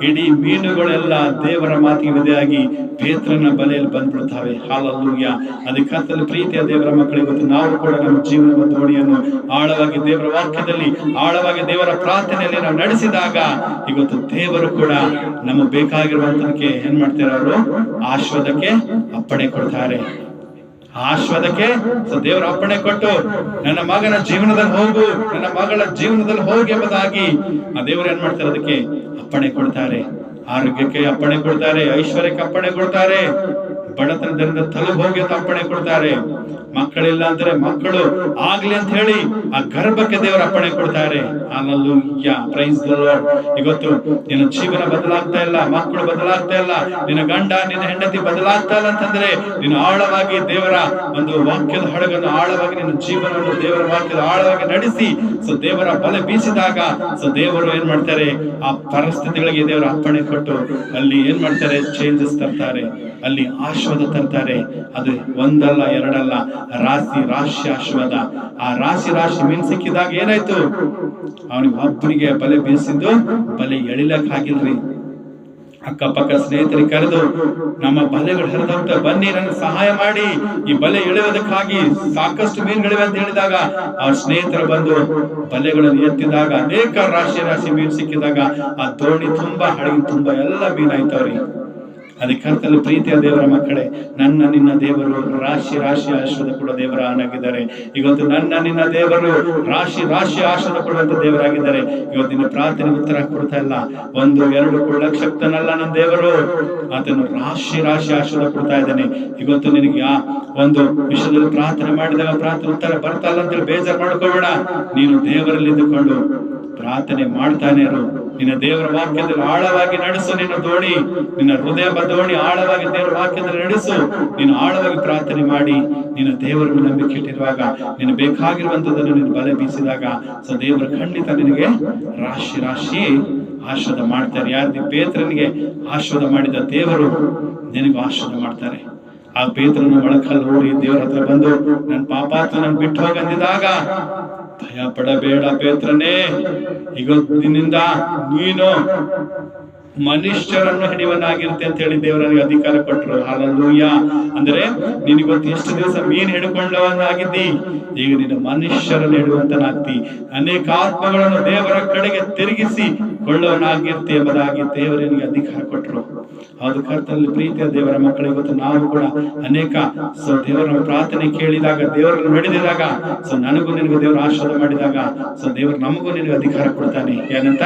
ಇಡೀ ಮೀನುಗಳೆಲ್ಲ ದೇವರ ಮಾತಿಗೆ ವಿಧೇಯಾಗಿ ಪೇತ್ರನ ಬಲೆಯಲ್ಲಿ ಬಂದ್ಬಿಡ್ತಾವೆ. ಹಲ್ಲೆಲೂಯಾ. ಅದಕ್ಕೆ ಕರ್ತನ ಪ್ರೀತಿಯ ದೇವರ ಮಕ್ಕಳಿಗೆ ಇವತ್ತು ನಾವು ಕೂಡ ನಮ್ಮ ಜೀವನದ ದೋಣಿಯನ್ನು ಆಳವಾಗಿ ದೇವರ ವಾಕ್ಯದಲ್ಲಿ, ಆಳವಾಗಿ ದೇವರ ಪ್ರಾರ್ಥನೆಯಲ್ಲಿ ನಾವು ನಡೆಸಿದಾಗ ಇವತ್ತು ದೇವರು ಕೂಡ ನಮಗೆ ಬೇಕಾಗಿರುವಂತದಕ್ಕೆ ಏನ್ ಮಾಡ್ತಾರೆ? ಅವರು ಆಶೀರ್ವಾದಕ್ಕೆ ಅಪ್ಪಣೆ ಕೊಡ್ತಾರೆ. ಆಶೀರ್ವಾದಕ್ಕೆ ದೇವರ ಅಪ್ಪಣೆ ಕೊಟ್ಟು ನನ್ನ ಮಗನ ಜೀವನದಲ್ಲಿ ಹೋಗು, ನನ್ನ ಮಗಳ ಜೀವನದಲ್ಲಿ ಹೋಗಿ ಎಂಬುದಾಗಿ ಆ ದೇವರು ಏನ್ ಮಾಡ್ತಾರೆ? ಅದಕ್ಕೆ ಅಪ್ಪಣೆ ಕೊಡ್ತಾರೆ. ಆರೋಗ್ಯಕ್ಕೆ ಅಪ್ಪಣೆ ಕೊಡ್ತಾರೆ, ಐಶ್ವರ್ಯಕ್ಕೆ ಅಪ್ಪಣೆ ಕೊಡ್ತಾರೆ, ಬಡತನದಿಂದ ತಲುಪೋಗಿ ಅಂತ ಅಪ್ಪಣೆ ಕೊಡ್ತಾರೆ. ಮಕ್ಕಳಿಲ್ಲ ಅಂದ್ರೆ ಮಕ್ಕಳು ಆಗ್ಲಿ ಅಂತ ಹೇಳಿ ಆ ಗರ್ಭಕ್ಕೆ ದೇವರ ಅಪ್ಪಣೆ ಕೊಡ್ತಾರೆ. Hallelujah, praise the Lord. ಇವತ್ತು ನಿನ್ನ ಜೀವನ ಬದಲಾಗ್ತಾ ಇಲ್ಲ, ಮಕ್ಕಳು ಬದಲಾಗ್ತಾ ಇಲ್ಲ, ನಿನ್ನ ಗಂಡ ನಿನ್ನ ಹೆಂಡತಿ ಬದಲಾಗ್ತಾ ಇಲ್ಲ ಅಂತಂದ್ರೆ ನೀನು ಆಳವಾಗಿ ದೇವರ ಒಂದು ವಾಕ್ಯದ ಹಡಗನ್ನು ಆಳವಾಗಿ ನಿನ್ನ ಜೀವನವನ್ನು ದೇವರ ವಾಕ್ಯದ ಆಳವಾಗಿ ನಡೆಸಿ ದೇವರ ಬಲೆ ಬೀಸಿದಾಗ ದೇವರು ಏನ್ ಮಾಡ್ತಾರೆ, ಆ ಪರಿಸ್ಥಿತಿಗಳಿಗೆ ದೇವರ ಅಪ್ಪಣೆ ಕೊಟ್ಟು ಅಲ್ಲಿ ಏನ್ ಮಾಡ್ತಾರೆ, ಚೇಂಜಸ್ ತರ್ತಾರೆ, ಅಲ್ಲಿ ಆಶೀರ್ವಾದ ತರ್ತಾರೆ. ಅದು ಒಂದಲ್ಲ ಎರಡಲ್ಲ, ರಾಶಿ ಆಶೀರ್ವಾದ. ಆ ರಾಶಿ ಮೀನ್ ಸಿಕ್ಕಿದಾಗ ಏನಾಯ್ತು, ಅವನಿಗೆ ಒಬ್ಬನಿಗೆ ಬಲೆ ಬೀಸಿದ್ದು ಬಲೆ ಎಳಿಲಕ್ ಆಗಿಲ್ರಿ. ಅಕ್ಕಪಕ್ಕ ಸ್ನೇಹಿತರಿಗೆ ಕರೆದು ನಮ್ಮ ಬಲೆಗಳು ಹರಿದೋಗ್ತಾ, ಬನ್ನಿ ನನಗೆ ಸಹಾಯ ಮಾಡಿ, ಈ ಬಲೆ ಎಳೆಯೋದಕ್ಕಾಗಿ ಸಾಕಷ್ಟು ಮೀನುಗಳಿವೆ ಅಂತ ಹೇಳಿದಾಗ ಅವ್ರ ಸ್ನೇಹಿತರು ಬಂದು ಬಲೆಗಳನ್ನು ಎತ್ತಿದಾಗ ಅನೇಕ ರಾಶಿ ಮೀನು ಸಿಕ್ಕಿದಾಗ ಆ ದೋಣಿ ತುಂಬಾ, ಹಡಗಿನ ತುಂಬಾ ಎಲ್ಲ ಮೀನಾಯ್ತವ್ರಿ. ಅದಕ್ಕೆ ಕರ್ತನಲ್ಲಿ ಪ್ರೀತಿಯ ದೇವರ ಮಕ್ಕಳೇ, ನನ್ನ ನಿನ್ನ ದೇವರು ರಾಶಿ ಆಶೀರ್ವಾದ ಕೊಡುವ ದೇವರಾಗಿದ್ದಾರೆ. ಇವತ್ತು ನನ್ನ ನಿನ್ನ ದೇವರು ರಾಶಿ ಆಶೀರ್ವಾದ ಕೊಡುವಂತ ದೇವರಾಗಿದ್ದಾರೆ. ಇವತ್ತಿನ ಪ್ರಾರ್ಥನೆ ಉತ್ತರ ಕೊಡ್ತಾ ಇಲ್ಲ, 1-2 ಕೊಡ್ಲಕ್ ಶಕ್ತನಲ್ಲ ನನ್ನ ದೇವರು, ಆತನು ರಾಶಿ ಆಶೀರ್ವಾದ ಕೊಡ್ತಾ ಇದ್ದಾನೆ. ಇವತ್ತು ನಿನಗೆ ಆ ಒಂದು ವಿಷಯದಲ್ಲಿ ಪ್ರಾರ್ಥನೆ ಮಾಡಿದಾಗ ಪ್ರಾರ್ಥನೆ ಉತ್ತರ ಬರ್ತಾ ಇಲ್ಲ ಅಂತೇಳಿ ಬೇಜಾರು ಮಾಡ್ಕೋಬೇಡ. ನೀನು ದೇವರಲ್ಲಿ ಇದ್ದುಕೊಂಡು ಪ್ರಾರ್ಥನೆ ಮಾಡ್ತಾನೆ ಇರು. ನಿನ್ನ ದೇವರ ವಾಕ್ಯದಲ್ಲಿ ಆಳವಾಗಿ ನಡೆಸು. ನಿನ್ನ ದೋಣಿ, ನಿನ್ನ ಹೃದಯ ದೋಣಿ ಆಳವಾಗಿ ದೇವರ ವಾಕ್ಯದಲ್ಲಿ ನಡೆಸು. ನೀನು ಆಳವಾಗಿ ಪ್ರಾರ್ಥನೆ ಮಾಡಿ ನಿನ್ನ ದೇವರನ್ನು ನಂಬಿಕೆ ಇಟ್ಟಿರುವಾಗ, ನೀನು ಬೇಕಾಗಿರುವಂತದನ್ನು ನೀನು ಬಲೆ ಬೀಸಿದಾಗ ದೇವರು ಖಂಡಿತ ನಿನಗೆ ರಾಶಿ ಆಶೀರ್ವಾದ ಮಾಡ್ತಾರೆ. ಯಾರಿಗೆ ಪೇತ್ರನಿಗೆ ಆಶೀರ್ವಾದ ಮಾಡಿದ ದೇವರು ನಿನಗೂ ಆಶೀರ್ವಾದ ಮಾಡ್ತಾರೆ. ಆ ಪೇತ್ರನ ಮೊಳಕಲ್ಲಿ ಓಡಿ ದೇವರ ಹತ್ರ ಬಂದು ನನ್ನ ಪಾಪಾತ್ಮ ನನ್ ಬಿಟ್ಟು ಹೋಗಂದಿದಾಗ, ಭಯ ಪಡಬೇಡ ಪೇತ್ರನೇ, ಇವತ್ತಿನಿಂದ ನೀನು ಮನುಷ್ಯರನ್ನು ಹಿಡಿಯವನಾಗಿರುತ್ತೆ ಅಂತ ಹೇಳಿ ದೇವರಿಗೆ ಅಧಿಕಾರ ಕೊಟ್ಟರು. ಹಲ್ಲೆಲೂಯಾ. ಅಂದ್ರೆ ನೀನಿವತ್ತು ಎಷ್ಟು ದಿವಸ ಮೀನು ಹಿಡ್ಕೊಂಡವನಾಗಿದ್ದಿ, ಈಗ ನೀನು ಮನುಷ್ಯರನ್ನು ಹಿಡುವಂತನಾಗ್ತಿ. ಅನೇಕ ಆತ್ಮಗಳನ್ನು ದೇವರ ಕಡೆಗೆ ತಿರುಗಿಸಿ ಕೊಳ್ಳುವನಾಗಿರ್ತಿ ಎಂಬುದಾಗಿ ದೇವರಿಗೆ ಅಧಿಕಾರ ಕೊಟ್ಟರು. ಹೌದು ಕರ್ತನಲ್ಲಿ ಪ್ರೀತಿಯ ದೇವರ ಮಕ್ಕಳು, ಇವತ್ತು ನಾವು ಕೂಡ ಅನೇಕ ದೇವರ ಪ್ರಾರ್ಥನೆ ಕೇಳಿದಾಗ, ದೇವರನ್ನು ನಡೆದಿದಾಗ ನನಗೂ ನಿನಗೂ ದೇವರ ಆಶೀರ್ವಾದ ಮಾಡಿದಾಗ ದೇವರು ನಮಗೂ ನಿನಗೆ ಅಧಿಕಾರ ಕೊಡ್ತಾನೆ. ಏನಂತ,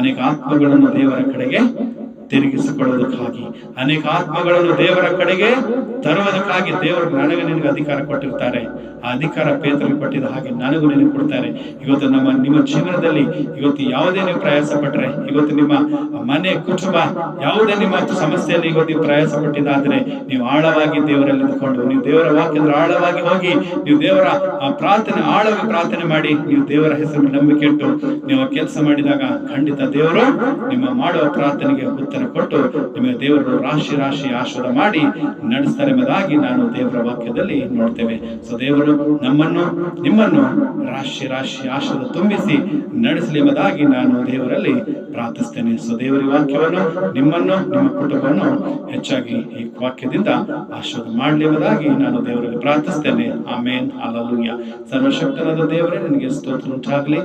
ಅನೇಕ ಆತ್ಮಗಳನ್ನು ದೇವರ ಕಡೆಗೆ ತಿರುಗಿಸಿಕೊಳ್ಳೋದಕ್ಕಾಗಿ, ಅನೇಕ ಆತ್ಮಗಳನ್ನು ದೇವರ ಕಡೆಗೆ ತರುವುದಕ್ಕಾಗಿ ದೇವರು ನನಗೆ ನಿನಗೆ ಅಧಿಕಾರ ಕೊಟ್ಟಿರ್ತಾರೆ. ಆ ಅಧಿಕಾರ ಪೇತ್ರನಿಗೆ ಕೊಟ್ಟಿದ ಹಾಗೆ ನನಗೂ ನಿನಗೆ ಕೊಡ್ತಾರೆ. ಇವತ್ತು ನಿಮ್ಮ ಜೀವನದಲ್ಲಿ ಇವತ್ತು ಯಾವುದೇ ನೀವು ಪ್ರಯಾಸ ಪಟ್ರೆ, ಇವತ್ತು ನಿಮ್ಮ ಮನೆ ಕುಟುಂಬ ಯಾವುದೇ ನಿಮ್ಮ ಸಮಸ್ಯೆಯಲ್ಲಿ ಇವತ್ತು ನೀವು ಪ್ರಯಾಸ ಪಟ್ಟಿದ್ದಾದ್ರೆ, ನೀವು ಆಳವಾಗಿ ದೇವರಲ್ಲಿ ಇದ್ದುಕೊಂಡು, ನೀವು ದೇವರ ವಾಕ್ಯದ ಆಳವಾಗಿ ಹೋಗಿ, ನೀವು ದೇವರ ಪ್ರಾರ್ಥನೆ ಆಳವಾಗಿ ಪ್ರಾರ್ಥನೆ ಮಾಡಿ, ನೀವು ದೇವರ ಹೆಸರು ನಂಬಿಕೆ ಇಟ್ಟು ನೀವು ಕೆಲಸ ಮಾಡಿದಾಗ ಖಂಡಿತ ದೇವರು ನಿಮ್ಮ ಮಾಡುವ ಪ್ರಾರ್ಥನೆಗೆ ಉತ್ತರ ಕೊಟ್ಟು ನಿಮಗೆ ದೇವರು ರಾಶಿ ಆಶೀರ್ವಾದ ಮಾಡಿ ನಡೆಸ್ತಾರೆ ಎಂಬುದಾಗಿ ನಾನು ದೇವರ ವಾಕ್ಯದಲ್ಲಿ ನೋಡ್ತೇವೆ. ದೇವರು ನಮ್ಮನ್ನು ನಿಮ್ಮನ್ನು ರಾಶಿ ಆಶೀರ್ವಾದ ತುಂಬಿಸಿ ನಡೆಸಲಿ ಎಂಬುದಾಗಿ ನಾನು ದೇವರಲ್ಲಿ ಪ್ರಾರ್ಥಿಸ್ತೇನೆ. ದೇವರ ವಾಕ್ಯವನ್ನು ನಿಮ್ಮನ್ನು ನಿಮ್ಮ ಕುಟುಂಬವನ್ನು ಹೆಚ್ಚಾಗಿ ಈ ವಾಕ್ಯದಿಂದ ಆಶೀರ್ವಾದ ಮಾಡಲಿ ಎಂಬುದಾಗಿ ನಾನು ದೇವರಲ್ಲಿ ಪ್ರಾರ್ಥಿಸ್ತೇನೆ. ಆಮೇನ್, ಹಲ್ಲೆಲೂಯಾ. ಸರ್ವಶಕ್ತನಾದ ದೇವರೇ ನಿನಗೆ ಸ್ತೋತ್ರ ಉಂಟಾಗಲಿ.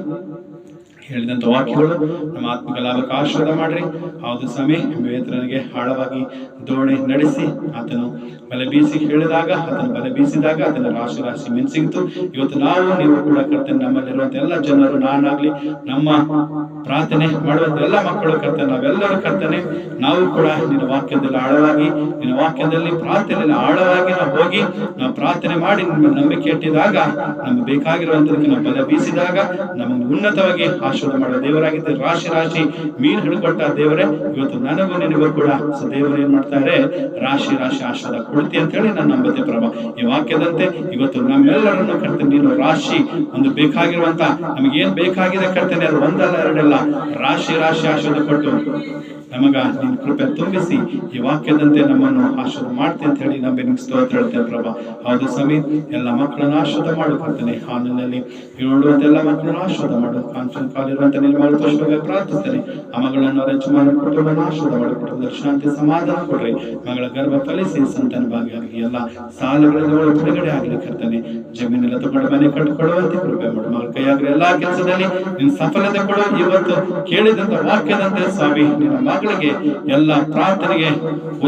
ಹೇಳಿದಂತ ವಾಕ್ಯಗಳು ನಮ್ಮ ಆತ್ಮಿಕ ಲಾಭಕ್ಕೆ ಆಶೀರ್ವಾದ ಮಾಡ್ರಿ. ಹೌದು ಸ್ವಾಮಿ, ಪೇತ್ರನಿಗೆ ಆಳವಾಗಿ ದೋಣಿ ನಡೆಸಿ ಆತನು ಬಲೆ ಬೀಸಿ ಹೇಳಿದಾಗ, ಆತನು ಬಲೆ ಬೀಸಿದಾಗ ಆತನ ರಾಶಿ ಮೀನು ಸಿಗ್ತು. ಇವತ್ತು ನೀವು ಕೂಡ ಕರ್ತನೆ, ನಮ್ಮಲ್ಲಿರುವಂತ ಎಲ್ಲ ಜನರು, ನಾನಾಗ್ಲಿ ನಮ್ಮ ಪ್ರಾರ್ಥನೆ ಮಾಡುವಂತ ಎಲ್ಲ ಮಕ್ಕಳು ಕರ್ತನೆ, ನಾವೆಲ್ಲರೂ ಕರ್ತನೆ, ನಾವು ಕೂಡ ನಿನ್ನ ವಾಕ್ಯದಲ್ಲಿ ಆಳವಾಗಿ, ನಿನ್ನ ವಾಕ್ಯದಲ್ಲಿ ಪ್ರಾರ್ಥನೆಯಲ್ಲಿ ಆಳವಾಗಿ ನಾವು ಹೋಗಿ ನಾವು ಪ್ರಾರ್ಥನೆ ಮಾಡಿ ನಿಮ್ಮ ನಂಬಿಕೆ ಇಟ್ಟಿದಾಗ, ನಮ್ಗೆ ಬೇಕಾಗಿರುವಂತದಕ್ಕೆ ನಾವು ಬಲೆ ಬೀಸಿದಾಗ ನಮಗೆ ಉನ್ನತವಾಗಿ ಆಶೀರ್ವಾದ ಮಾಡುವ ದೇವರಾಗಿದ್ದೆ. ರಾಶಿ ಮೀನು ಹಿಡ್ಕೊಟ್ಟ ದೇವರೇ, ಇವತ್ತು ನನಗೂ ನಿನಗೂ ಕೂಡ ದೇವರು ಏನ್ ಮಾಡ್ತಾರೆ, ರಾಶಿ ಆಶೀರ್ವಾದ ಕೊಡ್ತಿ ಅಂತ ಹೇಳಿ ನಾನು ನಂಬುತ್ತೆ ಪ್ರಭಾ. ಈ ವಾಕ್ಯದಂತೆ ಇವತ್ತು ನಮ್ಮೆಲ್ಲರನ್ನು ಕರ್ತನೆ, ನೀನು ರಾಶಿ ಒಂದು ಬೇಕಾಗಿರುವಂತ ನಮಗೇನ್ ಬೇಕಾಗಿದೆ ಕರ್ತನೆ, ಅದು ಒಂದಲ್ಲ ಎರಡಲ್ಲ, ರಾಶಿ ಆಶೀರ್ವಾದ ಕೊಟ್ಟು ನಮಗ ನಿನ್ನ ಕೃಪೆ ತುಂಬಿಸಿ ಈ ವಾಕ್ಯದಂತೆ ನಮ್ಮನ್ನು ಆಶೀರ್ವಾದ ಮಾಡ್ತೀನಿ ಅಂತ ಹೇಳಿ ನಂಬಿ ನಿಮ್ಗೆ ಸ್ತೋತ್ರ ಹೇಳ್ತೇನೆ ಪ್ರಭಾ. ಹೌದು ಸ್ವಾಮಿ, ಎಲ್ಲ ಮಕ್ಕಳನ್ನು ಆಶೀರ್ವಾದ ಮಾಡು ಕರ್ತನೆ. ಹಾಲಿನಲ್ಲಿ ನೋಡುವಂತ ಎಲ್ಲ ಮಕ್ಕಳನ್ನು ಆಶೀರ್ವಾದ ಮಾಡು. ಕಾನ್ಫರೆನ್ಸ್ ಕಾಲ್ ಇರುವಂತ ನಿನ್ನ ಮಗಳು ತೋರಿಸುವಾಗ ಪ್ರಾರ್ಥಿಸ್ತೇನೆ. ಆ ಮಗಳನ್ನು ರಚಮಾನ ಕುಟುಂಬನ ಆಶೀರ್ವಾದ ಮಾಡು. ಕುಟುಂಬದಲ್ಲಿ ಶಾಂತಿ ಸಮಾಧಾನ ಕೊಡ್ರಿ. ಮಗಳ ಗರ್ಭ ಫಲಿಸಿ ಸಂತಾನ ಭಾಗಿಯಾಗಿ ಎಲ್ಲ ಸಾಲಗಳಿಂದ ಬಿಡುಗಡೆ ಆಗಲಿ ಕರ್ತನೆ. ಜಮೀನೆಲ್ಲ ತಗೊಂಡು ಮನೆ ಕಟ್ಟಿಕೊಳ್ಳುವಂತೆ ಕೃಪೆ ಮಾಡು. ಮಗಳ ಕೈಯಾಗ್ರೆ ಎಲ್ಲಾ ಕೆಲಸದಲ್ಲಿ ನಿನ್ನ ಸಫಲತೆ ಕೊಡು. ಇವತ್ತು ಕೇಳಿದಂತ ವಾಕ್ಯದಂತೆ ಸ್ವಾಮಿ, ನಿನ್ನ ಮಗಳಿಗೆ ಎಲ್ಲ ಪ್ರಾರ್ಥನೆಗೆ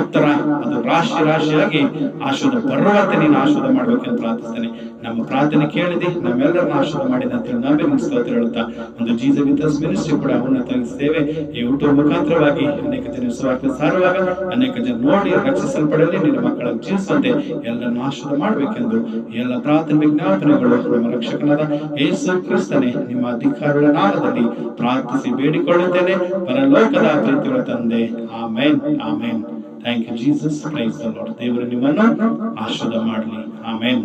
ಉತ್ತರ ಅದು ರಾಶಿಯಾಗಿ ಆಶೀರ್ವಾದ ಬರುವಂತೆ ನೀನು ಆಶೀರ್ವಾದ ಮಾಡ್ಬೇಕಂತ ಪ್ರಾರ್ಥಿಸ್ತೇನೆ. ನಮ್ಮ ಪ್ರಾರ್ಥನೆ ಕೇಳಿದೆ, ನಮ್ಮೆಲ್ಲರನ್ನ ಆಶೀರ್ವಾದ ಮಾಡಿದೆ ಅಂತೇಳಿ ನಾವೇ ನಿಮ್ಗೆ ಸ್ತೋತ್ರ ಹೇಳುತ್ತಾ, ಒಂದು ಜೀಸಸ್ ವಿತ್ ಅಸ್ ಮಿನಿಸ್ಟ್ರಿ ಕೂಡ ಉನ್ನತ ಸೇವೆ ಈ ಯೂಟ್ಯೂಬ್ ಮುಖಾಂತರವಾಗಿ ಅನೇಕ ಜನ ಸುವಾರ್ತೆ ಸಾರುವಾಗ ಅನೇಕ ಜನ ನೋಡಿ ರಕ್ಷಿಸಲ್ಪಡಲಿ, ನಿನ್ನ ಮಕ್ಕಳ ಜೀವಿಸುವಂತೆ ಎಲ್ಲರನ್ನು ಆಶೀರ್ವಾದ ಮಾಡಬೇಕೆಂದು ಎಲ್ಲ ಪ್ರಾರ್ಥನೆ ವಿಜ್ಞಾಪನೆಗಳು ನಮ್ಮ ರಕ್ಷಕನಾದ ಯೇಸು ಕ್ರಿಸ್ತನೇ ನಿಮ್ಮ ಅಧಿಕಾರಗಳ ನಾಮದಲ್ಲಿ ಪ್ರಾರ್ಥಿಸಿ ಬೇಡಿಕೊಳ್ಳುತ್ತೇನೆ, ಪರಲೋಕದ ಪ್ರೀತಿಗಳ ತಂದೆ. Amen, amen. Thank you Jesus. Praise the Lord. ದೇವರು ನಿಮ್ಮನ್ನು ಆಶೀರ್ವಾದ ಮಾಡಲಿ. ಆಮೇನ್.